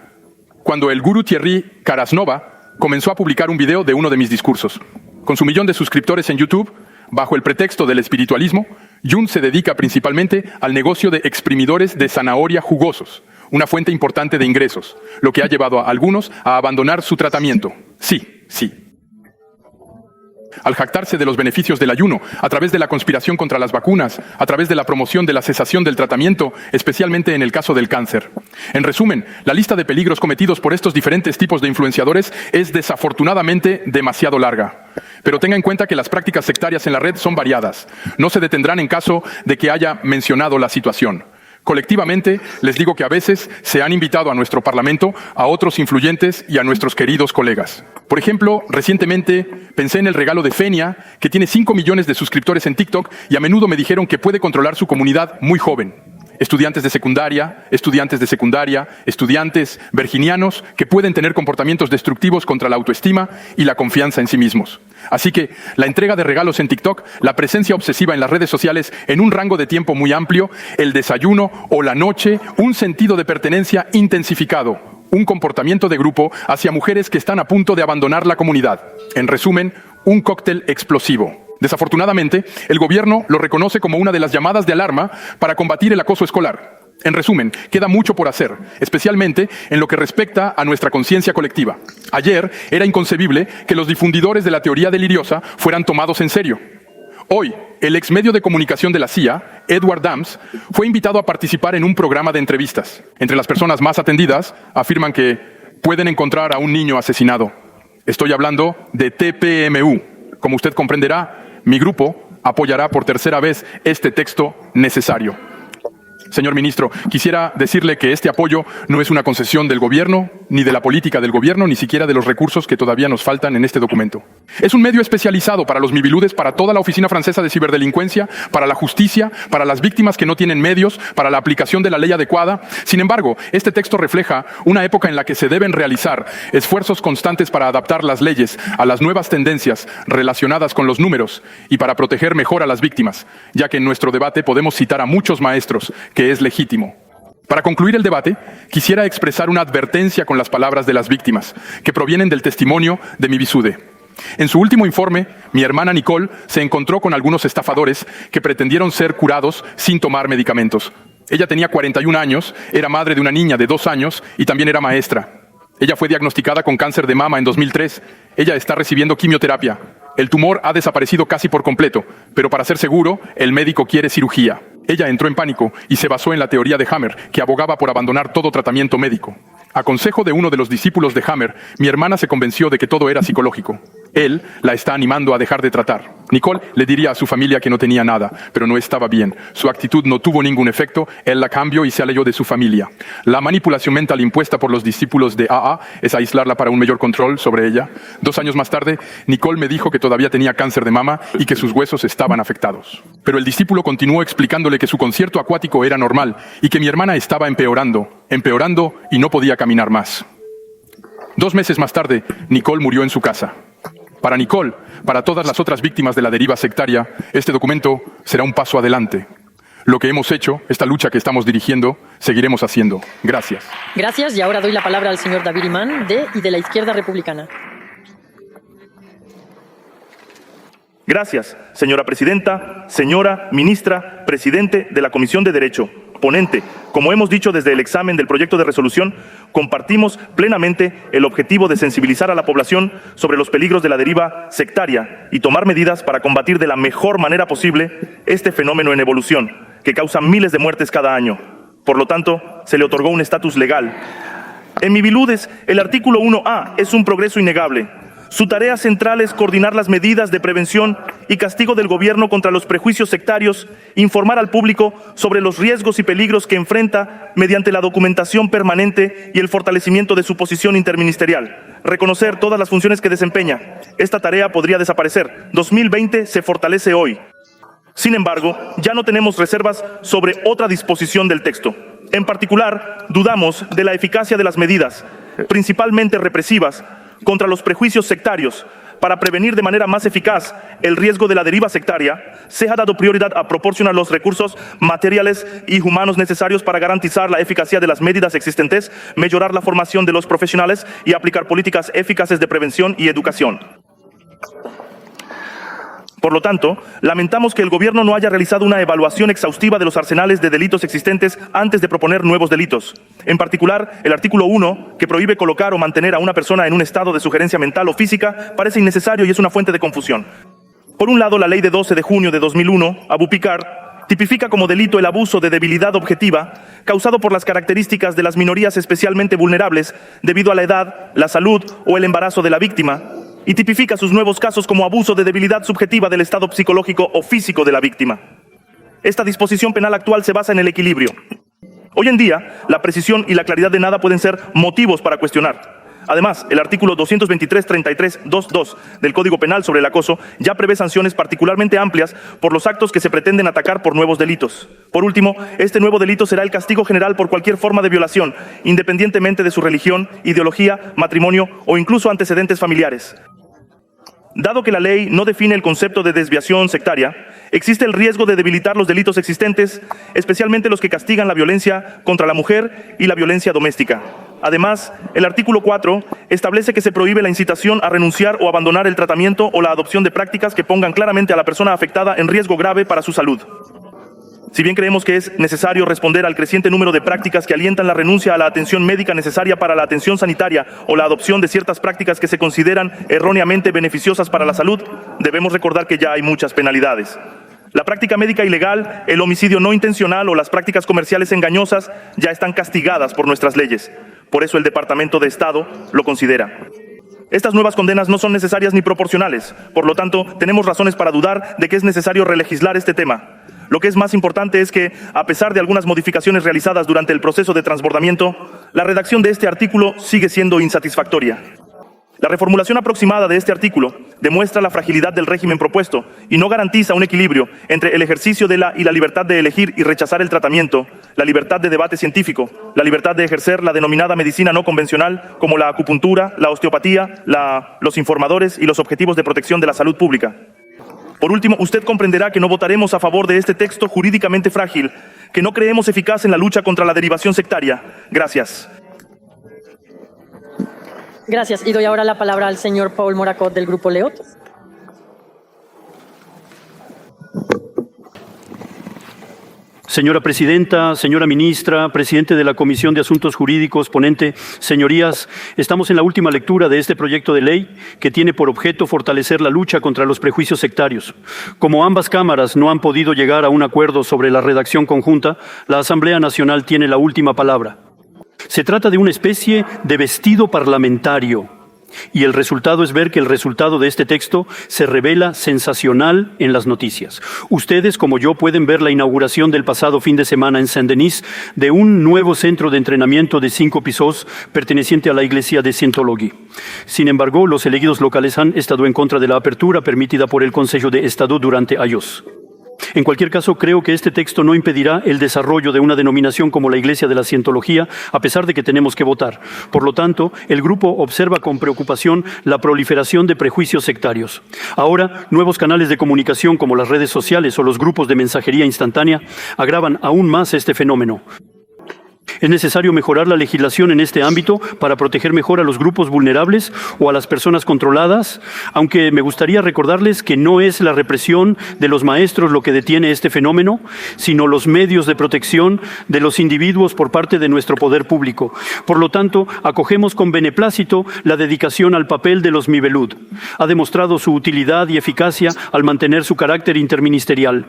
cuando el gurú Thierry Karasnova comenzó a publicar un video de uno de mis discursos. Con su 1 millón de suscriptores en YouTube, bajo el pretexto del espiritualismo, Jun se dedica principalmente al negocio de exprimidores de zanahoria jugosos, una fuente importante de ingresos, lo que ha llevado a algunos a abandonar su tratamiento. Sí. Al jactarse de los beneficios del ayuno, a través de la conspiración contra las vacunas, a través de la promoción de la cesación del tratamiento, especialmente en el caso del cáncer. En resumen, la lista de peligros cometidos por estos diferentes tipos de influenciadores es desafortunadamente demasiado larga. Pero tenga en cuenta que las prácticas sectarias en la red son variadas. No se detendrán en caso de que haya mencionado la situación. Colectivamente, les digo que a veces se han invitado a nuestro Parlamento a otros influyentes y a nuestros queridos colegas. Por ejemplo, recientemente pensé en el regalo de Fenia, que tiene 5 millones de suscriptores en TikTok y a menudo me dijeron que puede controlar su comunidad muy joven. Estudiantes virginianos que pueden tener comportamientos destructivos contra la autoestima y la confianza en sí mismos. Así que la entrega de regalos en TikTok, la presencia obsesiva en las redes sociales en un rango de tiempo muy amplio, el desayuno o la noche, un sentido de pertenencia intensificado, un comportamiento de grupo hacia mujeres que están a punto de abandonar la comunidad. En resumen, un cóctel explosivo. Desafortunadamente, el gobierno lo reconoce como una de las llamadas de alarma para combatir el acoso escolar. En resumen, queda mucho por hacer, especialmente en lo que respecta a nuestra conciencia colectiva. Ayer era inconcebible que los difundidores de la teoría deliriosa fueran tomados en serio. Hoy, el ex medio de comunicación de la CIA, Edward Dams, fue invitado a participar en un programa de entrevistas. Entre las personas más atendidas, afirman que pueden encontrar a un niño asesinado. Estoy hablando de TPMU. Como usted comprenderá, mi grupo apoyará por tercera vez este texto necesario. Señor ministro, quisiera decirle que este apoyo no es una concesión del gobierno, ni de la política del gobierno, ni siquiera de los recursos que todavía nos faltan en este documento. Es un medio especializado para los miviludes, para toda la Oficina Francesa de Ciberdelincuencia, para la justicia, para las víctimas que no tienen medios, para la aplicación de la ley adecuada. Sin embargo, este texto refleja una época en la que se deben realizar esfuerzos constantes para adaptar las leyes a las nuevas tendencias relacionadas con los números y para proteger mejor a las víctimas, ya que en nuestro debate podemos citar a muchos maestros que es legítimo. Para concluir el debate, quisiera expresar una advertencia con las palabras de las víctimas, que provienen del testimonio de mi bisude. En su último informe, mi hermana Nicole se encontró con algunos estafadores que pretendieron ser curados sin tomar medicamentos. Ella tenía 41 años, era madre de una niña de 2 años y también era maestra. Ella fue diagnosticada con cáncer de mama en 2003. Ella está recibiendo quimioterapia. El tumor ha desaparecido casi por completo, pero para ser seguro, el médico quiere cirugía. Ella entró en pánico y se basó en la teoría de Hammer, que abogaba por abandonar todo tratamiento médico. A consejo de uno de los discípulos de Hammer, mi hermana se convenció de que todo era psicológico. Él la está animando a dejar de tratar. Nicole le diría a su familia que no tenía nada, pero no estaba bien. Su actitud no tuvo ningún efecto, él la cambió y se alejó de su familia. La manipulación mental impuesta por los discípulos de AA es aislarla para un mayor control sobre ella. 2 años más tarde, Nicole me dijo que todavía tenía cáncer de mama y que sus huesos estaban afectados. Pero el discípulo continuó explicándole que su concierto acuático era normal y que mi hermana estaba empeorando y no podía caminar más. 2 meses más tarde, Nicole murió en su casa. Para Nicole, para todas las otras víctimas de la deriva sectaria, este documento será un paso adelante. Lo que hemos hecho, esta lucha que estamos dirigiendo, seguiremos haciendo. Gracias. Gracias, y ahora doy la palabra al señor David Imán, de la Izquierda Republicana. Gracias, señora presidenta, señora ministra, presidente de la Comisión de Derecho, ponente. Como hemos dicho desde el examen del proyecto de resolución, compartimos plenamente el objetivo de sensibilizar a la población sobre los peligros de la deriva sectaria y tomar medidas para combatir de la mejor manera posible este fenómeno en evolución, que causa miles de muertes cada año. Por lo tanto, se le otorgó un estatus legal. En Miviludes, el artículo 1A es un progreso innegable. Su tarea central es coordinar las medidas de prevención y castigo del gobierno contra los prejuicios sectarios, informar al público sobre los riesgos y peligros que enfrenta mediante la documentación permanente y el fortalecimiento de su posición interministerial, reconocer todas las funciones que desempeña. Esta tarea podría desaparecer. 2020 se fortalece hoy. Sin embargo, ya no tenemos reservas sobre otra disposición del texto. En particular, dudamos de la eficacia de las medidas, principalmente represivas, contra los prejuicios sectarios. Para prevenir de manera más eficaz el riesgo de la deriva sectaria, se ha dado prioridad a proporcionar los recursos materiales y humanos necesarios para garantizar la eficacia de las medidas existentes, mejorar la formación de los profesionales y aplicar políticas eficaces de prevención y educación. Por lo tanto, lamentamos que el Gobierno no haya realizado una evaluación exhaustiva de los arsenales de delitos existentes antes de proponer nuevos delitos. En particular, el artículo 1, que prohíbe colocar o mantener a una persona en un estado de sugerencia mental o física, parece innecesario y es una fuente de confusión. Por un lado, la ley de 12 de junio de 2001, Abu Pikar, tipifica como delito el abuso de debilidad objetiva causado por las características de las minorías especialmente vulnerables debido a la edad, la salud o el embarazo de la víctima, y tipifica sus nuevos casos como abuso de debilidad subjetiva del estado psicológico o físico de la víctima. Esta disposición penal actual se basa en el equilibrio. Hoy en día, la precisión y la claridad de nada pueden ser motivos para cuestionar. Además, el artículo 223.33.2.2 del Código Penal sobre el acoso ya prevé sanciones particularmente amplias por los actos que se pretenden atacar por nuevos delitos. Por último, este nuevo delito será el castigo general por cualquier forma de violación, independientemente de su religión, ideología, matrimonio o incluso antecedentes familiares. Dado que la ley no define el concepto de desviación sectaria, existe el riesgo de debilitar los delitos existentes, especialmente los que castigan la violencia contra la mujer y la violencia doméstica. Además, el artículo 4 establece que se prohíbe la incitación a renunciar o abandonar el tratamiento o la adopción de prácticas que pongan claramente a la persona afectada en riesgo grave para su salud. Si bien creemos que es necesario responder al creciente número de prácticas que alientan la renuncia a la atención médica necesaria para la atención sanitaria o la adopción de ciertas prácticas que se consideran erróneamente beneficiosas para la salud, debemos recordar que ya hay muchas penalidades. La práctica médica ilegal, el homicidio no intencional o las prácticas comerciales engañosas ya están castigadas por nuestras leyes. Por eso el Departamento de Estado lo considera. Estas nuevas condenas no son necesarias ni proporcionales. Por lo tanto, tenemos razones para dudar de que es necesario relegislar este tema. Lo que es más importante es que, a pesar de algunas modificaciones realizadas durante el proceso de transbordamiento, la redacción de este artículo sigue siendo insatisfactoria. La reformulación aproximada de este artículo demuestra la fragilidad del régimen propuesto y no garantiza un equilibrio entre el ejercicio de la libertad de elegir y rechazar el tratamiento, la libertad de debate científico, la libertad de ejercer la denominada medicina no convencional como la acupuntura, la osteopatía, los informadores y los objetivos de protección de la salud pública. Por último, usted comprenderá que no votaremos a favor de este texto jurídicamente frágil, que no creemos eficaz en la lucha contra la derivación sectaria. Gracias. Gracias. Y doy ahora la palabra al señor Paul Moracot del Grupo Leot. Señora Presidenta, señora Ministra, Presidente de la Comisión de Asuntos Jurídicos, ponente, señorías, estamos en la última lectura de este proyecto de ley que tiene por objeto fortalecer la lucha contra los prejuicios sectarios. Como ambas cámaras no han podido llegar a un acuerdo sobre la redacción conjunta, la Asamblea Nacional tiene la última palabra. Se trata de una especie de vestido parlamentario. Y el resultado es ver que el resultado de este texto se revela sensacional en las noticias. Ustedes, como yo, pueden ver la inauguración del pasado fin de semana en Saint-Denis de un nuevo centro de entrenamiento de 5 pisos perteneciente a la iglesia de Scientology. Sin embargo, los elegidos locales han estado en contra de la apertura permitida por el Consejo de Estado durante años. En cualquier caso, creo que este texto no impedirá el desarrollo de una denominación como la Iglesia de la Cientología, a pesar de que tenemos que votar. Por lo tanto, el grupo observa con preocupación la proliferación de prejuicios sectarios. Ahora, nuevos canales de comunicación como las redes sociales o los grupos de mensajería instantánea agravan aún más este fenómeno. ¿Es necesario mejorar la legislación en este ámbito para proteger mejor a los grupos vulnerables o a las personas controladas? Aunque me gustaría recordarles que no es la represión de los maestros lo que detiene este fenómeno, sino los medios de protección de los individuos por parte de nuestro poder público. Por lo tanto, acogemos con beneplácito la dedicación al papel de los Mivelud. Ha demostrado su utilidad y eficacia al mantener su carácter interministerial.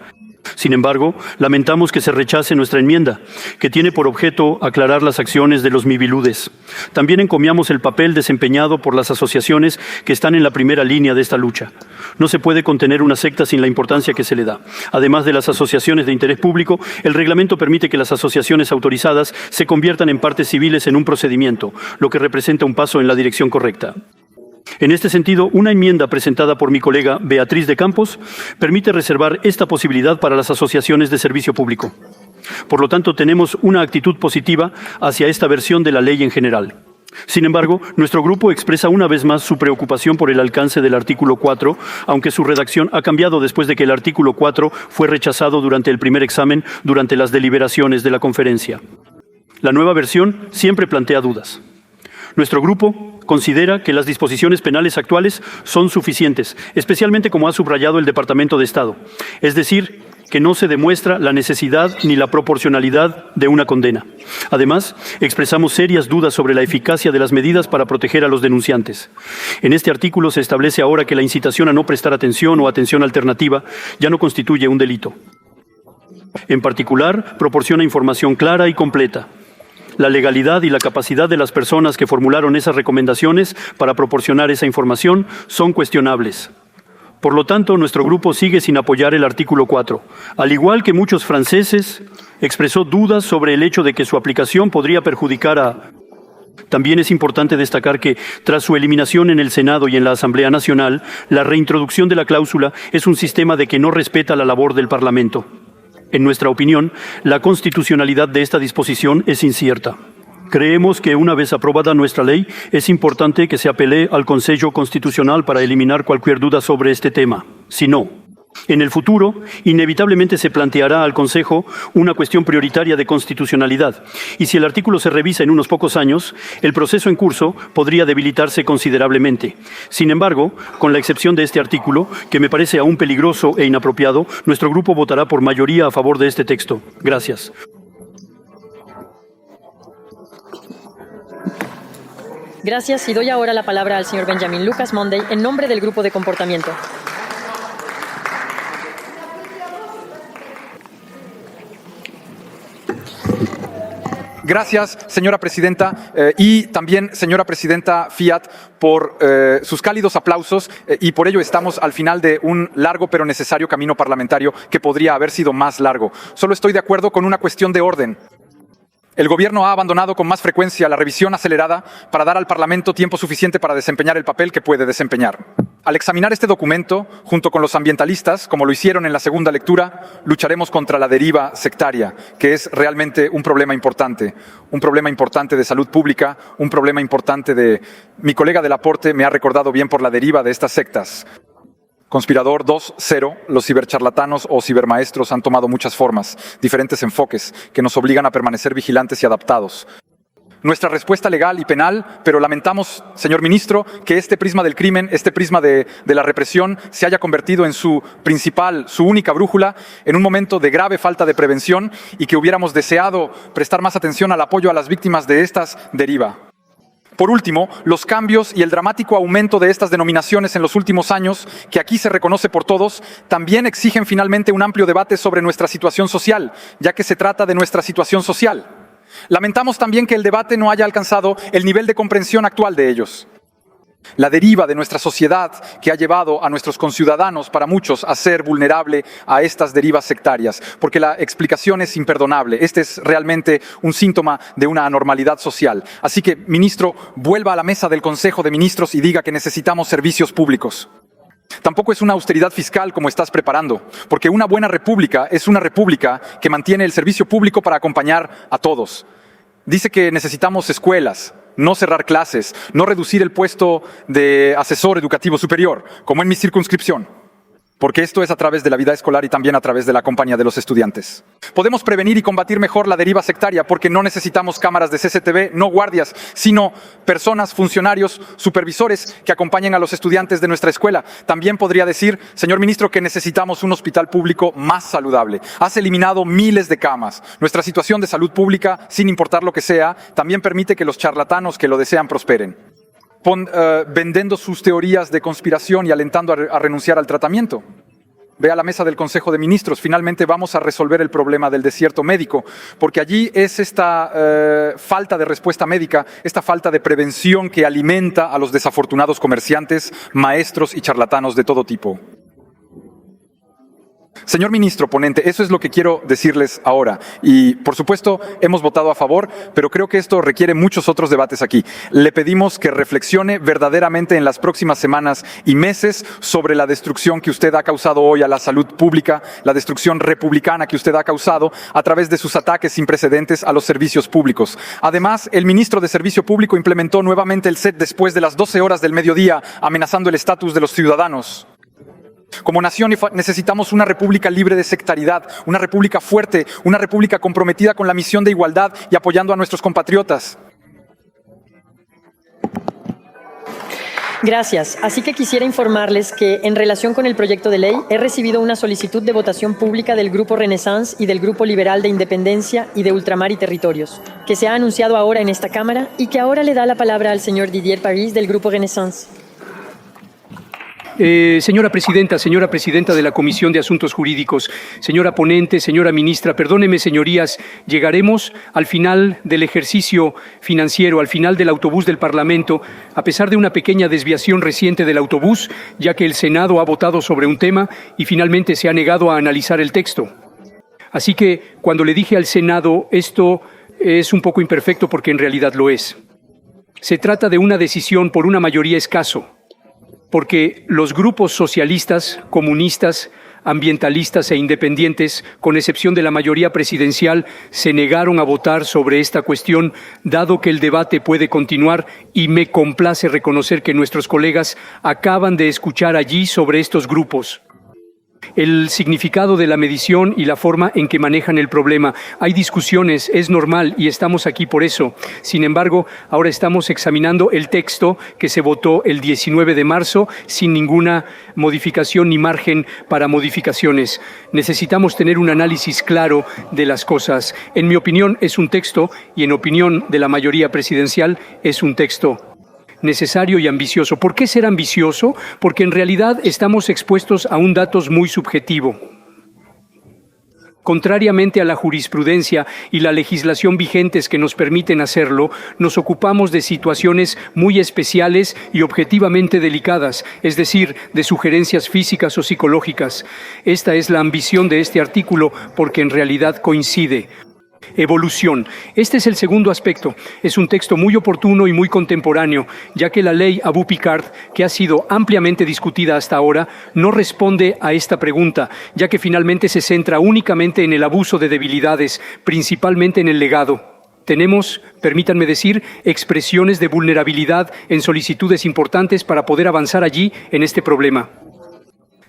Sin embargo, lamentamos que se rechace nuestra enmienda, que tiene por objeto aclarar las acciones de los miviludes. También encomiamos el papel desempeñado por las asociaciones que están en la primera línea de esta lucha. No se puede contener una secta sin la importancia que se le da. Además de las asociaciones de interés público, el reglamento permite que las asociaciones autorizadas se conviertan en partes civiles en un procedimiento, lo que representa un paso en la dirección correcta. En este sentido, una enmienda presentada por mi colega Beatriz de Campos permite reservar esta posibilidad para las asociaciones de servicio público. Por lo tanto, tenemos una actitud positiva hacia esta versión de la ley en general. Sin embargo, nuestro grupo expresa una vez más su preocupación por el alcance del artículo 4, aunque su redacción ha cambiado después de que el artículo 4 fue rechazado durante el primer examen durante las deliberaciones de la conferencia. La nueva versión siempre plantea dudas. Nuestro grupo considera que las disposiciones penales actuales son suficientes, especialmente como ha subrayado el Departamento de Estado, es decir, que no se demuestra la necesidad ni la proporcionalidad de una condena. Además, expresamos serias dudas sobre la eficacia de las medidas para proteger a los denunciantes. En este artículo se establece ahora que la incitación a no prestar atención o atención alternativa ya no constituye un delito. En particular, proporciona información clara y completa. La legalidad y la capacidad de las personas que formularon esas recomendaciones para proporcionar esa información son cuestionables. Por lo tanto, nuestro grupo sigue sin apoyar el artículo 4. Al igual que muchos franceses, expresó dudas sobre el hecho de que su aplicación podría perjudicar a... También es importante destacar que, tras su eliminación en el Senado y en la Asamblea Nacional, la reintroducción de la cláusula es un sistema de que no respeta la labor del Parlamento. En nuestra opinión, la constitucionalidad de esta disposición es incierta. Creemos que una vez aprobada nuestra ley, es importante que se apele al Consejo Constitucional para eliminar cualquier duda sobre este tema. Si no, en el futuro, inevitablemente se planteará al Consejo una cuestión prioritaria de constitucionalidad. Y si el artículo se revisa en unos pocos años, el proceso en curso podría debilitarse considerablemente. Sin embargo, con la excepción de este artículo, que me parece aún peligroso e inapropiado, nuestro grupo votará por mayoría a favor de este texto. Gracias. Gracias, y doy ahora la palabra al señor Benjamin Lucas Monday en nombre del Grupo de Comportamiento. Gracias, señora presidenta, y también, señora presidenta Fiat, por sus cálidos aplausos, y por ello estamos al final de un largo pero necesario camino parlamentario que podría haber sido más largo. Solo estoy de acuerdo con una cuestión de orden. El Gobierno ha abandonado con más frecuencia la revisión acelerada para dar al Parlamento tiempo suficiente para desempeñar el papel que puede desempeñar. Al examinar este documento, junto con los ambientalistas, como lo hicieron en la segunda lectura, lucharemos contra la deriva sectaria, que es realmente un problema importante de salud pública, un problema importante de... Mi colega del aporte me ha recordado bien por la deriva de estas sectas. Conspirador 2.0, los cibercharlatanos o cibermaestros han tomado muchas formas, diferentes enfoques, que nos obligan a permanecer vigilantes y adaptados. Nuestra respuesta legal y penal, pero lamentamos, señor ministro, que este prisma del crimen, este prisma de la represión, se haya convertido en su única brújula, en un momento de grave falta de prevención y que hubiéramos deseado prestar más atención al apoyo a las víctimas de estas deriva. Por último, los cambios y el dramático aumento de estas denominaciones en los últimos años, que aquí se reconoce por todos, también exigen finalmente un amplio debate sobre nuestra situación social, ya que se trata de nuestra situación social. Lamentamos también que el debate no haya alcanzado el nivel de comprensión actual de ellos. La deriva de nuestra sociedad que ha llevado a nuestros conciudadanos, para muchos, a ser vulnerable a estas derivas sectarias, porque la explicación es imperdonable. Este es realmente un síntoma de una anormalidad social. Así que, ministro, vuelva a la mesa del Consejo de Ministros y diga que necesitamos servicios públicos. Tampoco es una austeridad fiscal como estás preparando, porque una buena república es una república que mantiene el servicio público para acompañar a todos. Dice que necesitamos escuelas, no cerrar clases, no reducir el puesto de asesor educativo superior, como en mi circunscripción, porque esto es a través de la vida escolar y también a través de la compañía de los estudiantes. Podemos prevenir y combatir mejor la deriva sectaria porque no necesitamos cámaras de CCTV, no guardias, sino personas, funcionarios, supervisores que acompañen a los estudiantes de nuestra escuela. También podría decir, señor ministro, que necesitamos un hospital público más saludable. Has eliminado miles de camas. Nuestra situación de salud pública, sin importar lo que sea, también permite que los charlatanos que lo desean prosperen. Vendiendo sus teorías de conspiración y alentando a renunciar al tratamiento. Ve a la mesa del Consejo de Ministros. Finalmente vamos a resolver el problema del desierto médico, porque allí es esta falta de respuesta médica, esta falta de prevención que alimenta a los desafortunados comerciantes, maestros y charlatanos de todo tipo. Señor ministro ponente, eso es lo que quiero decirles ahora. Y, por supuesto, hemos votado a favor, pero creo que esto requiere muchos otros debates aquí. Le pedimos que reflexione verdaderamente en las próximas semanas y meses sobre la destrucción que usted ha causado hoy a la salud pública, la destrucción republicana que usted ha causado a través de sus ataques sin precedentes a los servicios públicos. Además, el ministro de Servicio Público implementó nuevamente el CET después de las 12 horas del mediodía, amenazando el estatus de los ciudadanos. Como nación necesitamos una república libre de sectaridad, una república fuerte, una república comprometida con la misión de igualdad y apoyando a nuestros compatriotas. Gracias. Así que quisiera informarles que, en relación con el proyecto de ley, he recibido una solicitud de votación pública del Grupo Renaissance y del Grupo Liberal de Independencia y de Ultramar y Territorios, que se ha anunciado ahora en esta Cámara y que ahora le da la palabra al señor Didier Paris del Grupo Renaissance. Señora presidenta de la Comisión de Asuntos Jurídicos, señora ponente, señora ministra, perdónenme, señorías, llegaremos al final del ejercicio financiero, al final del autobús del Parlamento, a pesar de una pequeña desviación reciente del autobús, ya que el Senado ha votado sobre un tema y finalmente se ha negado a analizar el texto. Así que, cuando le dije al Senado, esto es un poco imperfecto porque en realidad lo es. Se trata de una decisión por una mayoría escaso, porque los grupos socialistas, comunistas, ambientalistas e independientes, con excepción de la mayoría presidencial, se negaron a votar sobre esta cuestión, dado que el debate puede continuar, y me complace reconocer que nuestros colegas acaban de escuchar allí sobre estos grupos el significado de la medición y la forma en que manejan el problema. Hay discusiones, es normal y estamos aquí por eso. Sin embargo, ahora estamos examinando el texto que se votó el 19 de marzo sin ninguna modificación ni margen para modificaciones. Necesitamos tener un análisis claro de las cosas. En mi opinión es un texto y en opinión de la mayoría presidencial es un texto necesario y ambicioso. ¿Por qué ser ambicioso? Porque en realidad estamos expuestos a un dato muy subjetivo. Contrariamente a la jurisprudencia y la legislación vigentes que nos permiten hacerlo, nos ocupamos de situaciones muy especiales y objetivamente delicadas, es decir, de sugerencias físicas o psicológicas. Esta es la ambición de este artículo porque en realidad coincide. Evolución. Este es el segundo aspecto. Es un texto muy oportuno y muy contemporáneo, ya que la ley Abu Picard, que ha sido ampliamente discutida hasta ahora, no responde a esta pregunta, ya que finalmente se centra únicamente en el abuso de debilidades, principalmente en el legado. Tenemos, permítanme decir, expresiones de vulnerabilidad en solicitudes importantes para poder avanzar allí en este problema.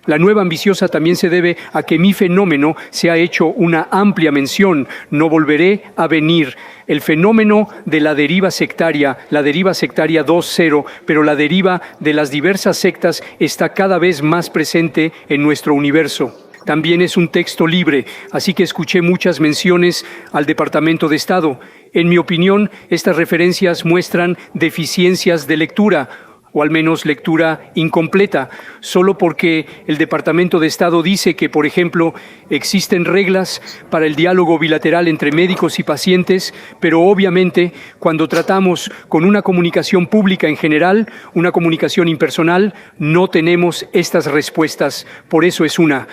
La nueva ambiciosa también se debe a que mi fenómeno se ha hecho una amplia mención. No volveré a venir. El fenómeno de la deriva sectaria 2.0, pero la deriva de las diversas sectas está cada vez más presente en nuestro universo. También es un texto libre, así que escuché muchas menciones al Departamento de Estado. En mi opinión, estas referencias muestran deficiencias de lectura, o al menos lectura incompleta, solo porque el Departamento de Estado dice que, por ejemplo, existen reglas para el diálogo bilateral entre médicos y pacientes, pero obviamente cuando tratamos con una comunicación pública en general, una comunicación impersonal, no tenemos estas respuestas. Por eso es una.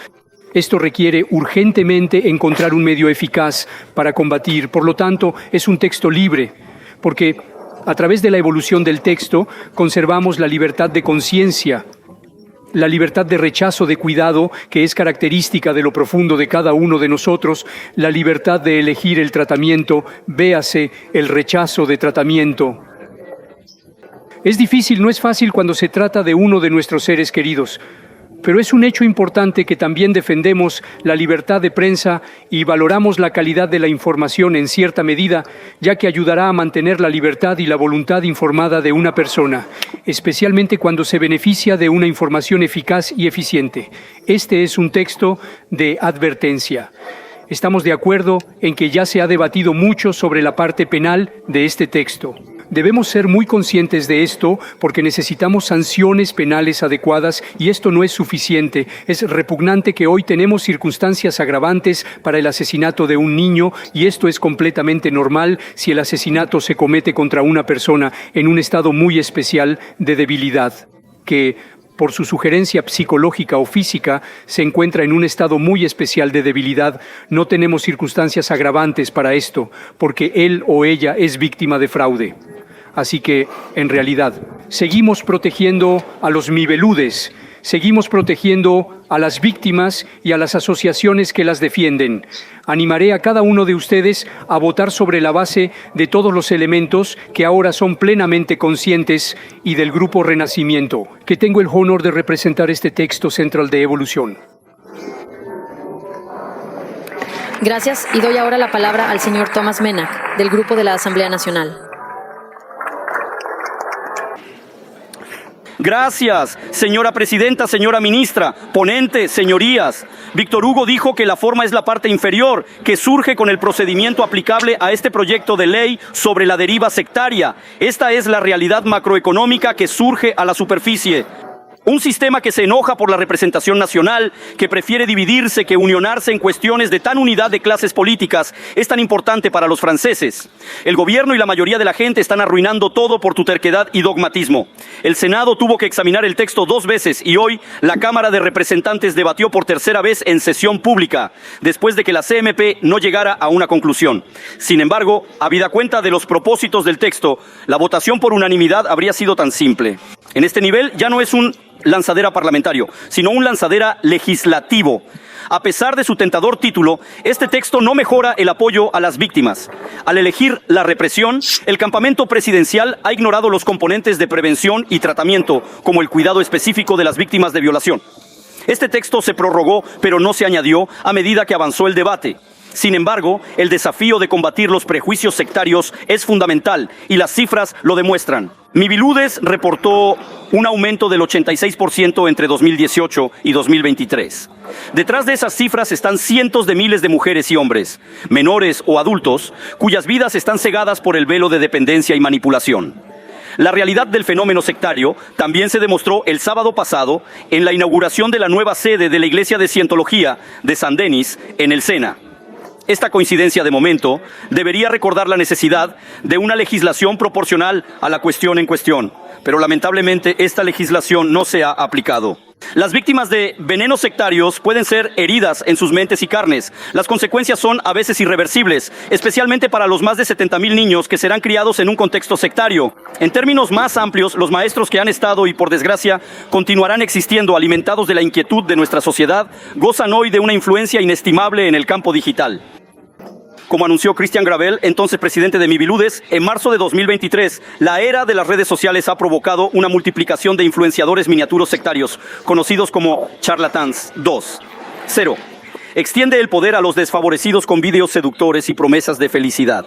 Esto requiere urgentemente encontrar un medio eficaz para combatir. Por lo tanto, es un texto libre, porque a través de la evolución del texto, conservamos la libertad de conciencia, la libertad de rechazo de cuidado, que es característica de lo profundo de cada uno de nosotros, la libertad de elegir el tratamiento, véase el rechazo de tratamiento. Es difícil, no es fácil cuando se trata de uno de nuestros seres queridos, pero es un hecho importante que también defendemos la libertad de prensa y valoramos la calidad de la información en cierta medida, ya que ayudará a mantener la libertad y la voluntad informada de una persona, especialmente cuando se beneficia de una información eficaz y eficiente. Este es un texto de advertencia. Estamos de acuerdo en que ya se ha debatido mucho sobre la parte penal de este texto. Debemos ser muy conscientes de esto porque necesitamos sanciones penales adecuadas y esto no es suficiente. Es repugnante que hoy tenemos circunstancias agravantes para el asesinato de un niño y esto es completamente normal si el asesinato se comete contra una persona en un estado muy especial de debilidad, que por su sugerencia psicológica o física, se encuentra en un estado muy especial de debilidad. No tenemos circunstancias agravantes para esto, porque él o ella es víctima de fraude. Así que, en realidad, seguimos protegiendo a los mibeludes, seguimos protegiendo a las víctimas y a las asociaciones que las defienden. Animaré a cada uno de ustedes a votar sobre la base de todos los elementos que ahora son plenamente conscientes y del Grupo Renacimiento, que tengo el honor de representar este texto central de evolución. Gracias, y doy ahora la palabra al señor Tomás Menac, del Grupo de la Asamblea Nacional. Gracias, señora presidenta, señora ministra, ponente, señorías. Víctor Hugo dijo que la forma es la parte inferior, que surge con el procedimiento aplicable a este proyecto de ley sobre la deriva sectaria. Esta es la realidad macroeconómica que surge a la superficie. Un sistema que se enoja por la representación nacional, que prefiere dividirse que unionarse en cuestiones de tan unidad de clases políticas, es tan importante para los franceses. El gobierno y la mayoría de la gente están arruinando todo por tu terquedad y dogmatismo. El Senado tuvo que examinar el texto 2 veces y hoy la Cámara de Representantes debatió por tercera vez en sesión pública, después de que la CMP no llegara a una conclusión. Sin embargo, habida cuenta de los propósitos del texto, la votación por unanimidad habría sido tan simple. En este nivel ya no es un lanzadera parlamentario, sino un lanzadera legislativo. A pesar de su tentador título, este texto no mejora el apoyo a las víctimas. Al elegir la represión, el campamento presidencial ha ignorado los componentes de prevención y tratamiento, como el cuidado específico de las víctimas de violación. Este texto se prorrogó, pero no se añadió a medida que avanzó el debate. Sin embargo, el desafío de combatir los prejuicios sectarios es fundamental y las cifras lo demuestran. Miviludes reportó un aumento del 86% entre 2018 y 2023. Detrás de esas cifras están cientos de miles de mujeres y hombres, menores o adultos, cuyas vidas están cegadas por el velo de dependencia y manipulación. La realidad del fenómeno sectario también se demostró el sábado pasado en la inauguración de la nueva sede de la Iglesia de Cientología de Saint-Denis en el Sena. Esta coincidencia de momento debería recordar la necesidad de una legislación proporcional a la cuestión en cuestión, pero lamentablemente esta legislación no se ha aplicado. Las víctimas de venenos sectarios pueden ser heridas en sus mentes y carnes. Las consecuencias son a veces irreversibles, especialmente para los más de 70,000 niños que serán criados en un contexto sectario. En términos más amplios, los maestros que han estado y por desgracia continuarán existiendo alimentados de la inquietud de nuestra sociedad, gozan hoy de una influencia inestimable en el campo digital. Como anunció Christian Gravel, entonces presidente de Miviludes, en marzo de 2023, la era de las redes sociales ha provocado una multiplicación de influenciadores miniaturos sectarios, conocidos como charlatans. 2. 0. Extiende el poder a los desfavorecidos con vídeos seductores y promesas de felicidad.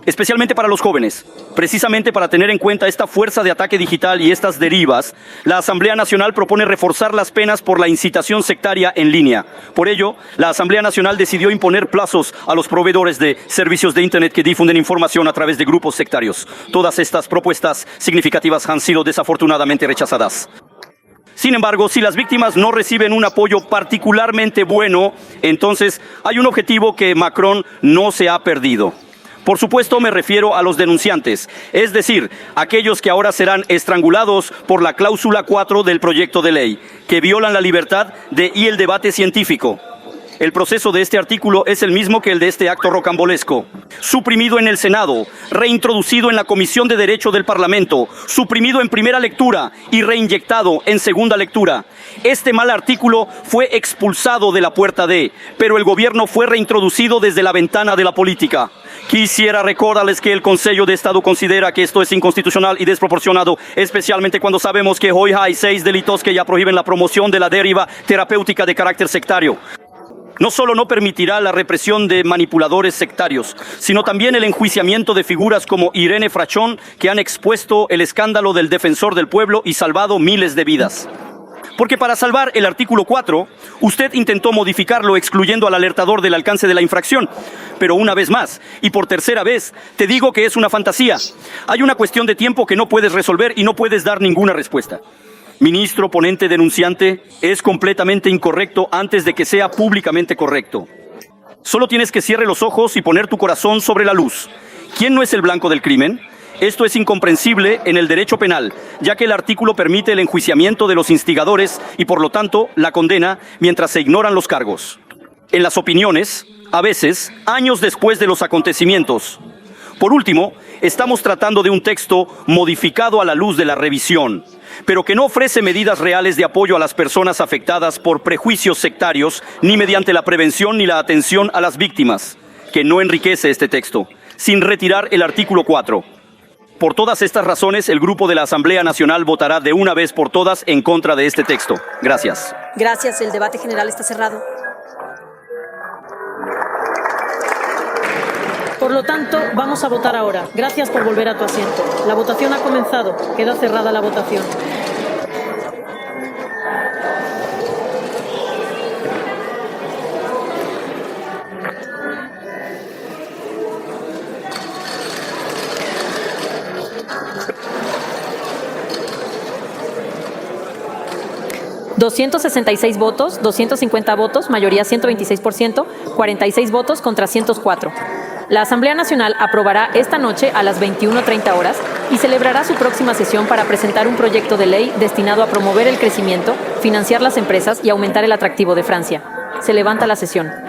Especialmente para los jóvenes. Precisamente para tener en cuenta esta fuerza de ataque digital y estas derivas, la Asamblea Nacional propone reforzar las penas por la incitación sectaria en línea. Por ello, la Asamblea Nacional decidió imponer plazos a los proveedores de servicios de Internet que difunden información a través de grupos sectarios. Todas estas propuestas significativas han sido desafortunadamente rechazadas. Sin embargo, si las víctimas no reciben un apoyo particularmente bueno, entonces hay un objetivo que Macron no se ha perdido. Por supuesto, me refiero a los denunciantes, es decir, aquellos que ahora serán estrangulados por la cláusula 4 del proyecto de ley, que violan la libertad y el debate científico. El proceso de este artículo es el mismo que el de este acto rocambolesco. Suprimido en el Senado, reintroducido en la Comisión de Derecho del Parlamento, suprimido en primera lectura y reinyectado en segunda lectura. Este mal artículo fue expulsado de la puerta D, pero el gobierno fue reintroducido desde la ventana de la política. Quisiera recordarles que el Consejo de Estado considera que esto es inconstitucional y desproporcionado, especialmente cuando sabemos que hoy hay 6 delitos que ya prohíben la promoción de la deriva terapéutica de carácter sectario. No solo no permitirá la represión de manipuladores sectarios, sino también el enjuiciamiento de figuras como Irene Frachon, que han expuesto el escándalo del defensor del pueblo y salvado miles de vidas. Porque para salvar el artículo 4, usted intentó modificarlo excluyendo al alertador del alcance de la infracción. Pero una vez más, y por tercera vez, te digo que es una fantasía. Hay una cuestión de tiempo que no puedes resolver y no puedes dar ninguna respuesta. Ministro, ponente, denunciante, es completamente incorrecto antes de que sea públicamente correcto. Solo tienes que cierre los ojos y poner tu corazón sobre la luz. ¿Quién no es el blanco del crimen? Esto es incomprensible en el derecho penal, ya que el artículo permite el enjuiciamiento de los instigadores y por lo tanto la condena mientras se ignoran los cargos. En las opiniones, a veces, años después de los acontecimientos. Por último, estamos tratando de un texto modificado a la luz de la revisión, pero que no ofrece medidas reales de apoyo a las personas afectadas por prejuicios sectarios, ni mediante la prevención ni la atención a las víctimas, que no enriquece este texto, sin retirar el artículo 4. Por todas estas razones, el Grupo de la Asamblea Nacional votará de una vez por todas en contra de este texto. Gracias. Gracias. El debate general está cerrado. Por lo tanto, vamos a votar ahora. Gracias por volver a tu asiento. La votación ha comenzado. Queda cerrada la votación. $266 votos, 250 votos, mayoría 126%, 46 votos contra 104. La Asamblea Nacional aprobará esta noche a las 21:30 horas y celebrará su próxima sesión para presentar un proyecto de ley destinado a promover el crecimiento, financiar las empresas y aumentar el atractivo de Francia. Se levanta la sesión.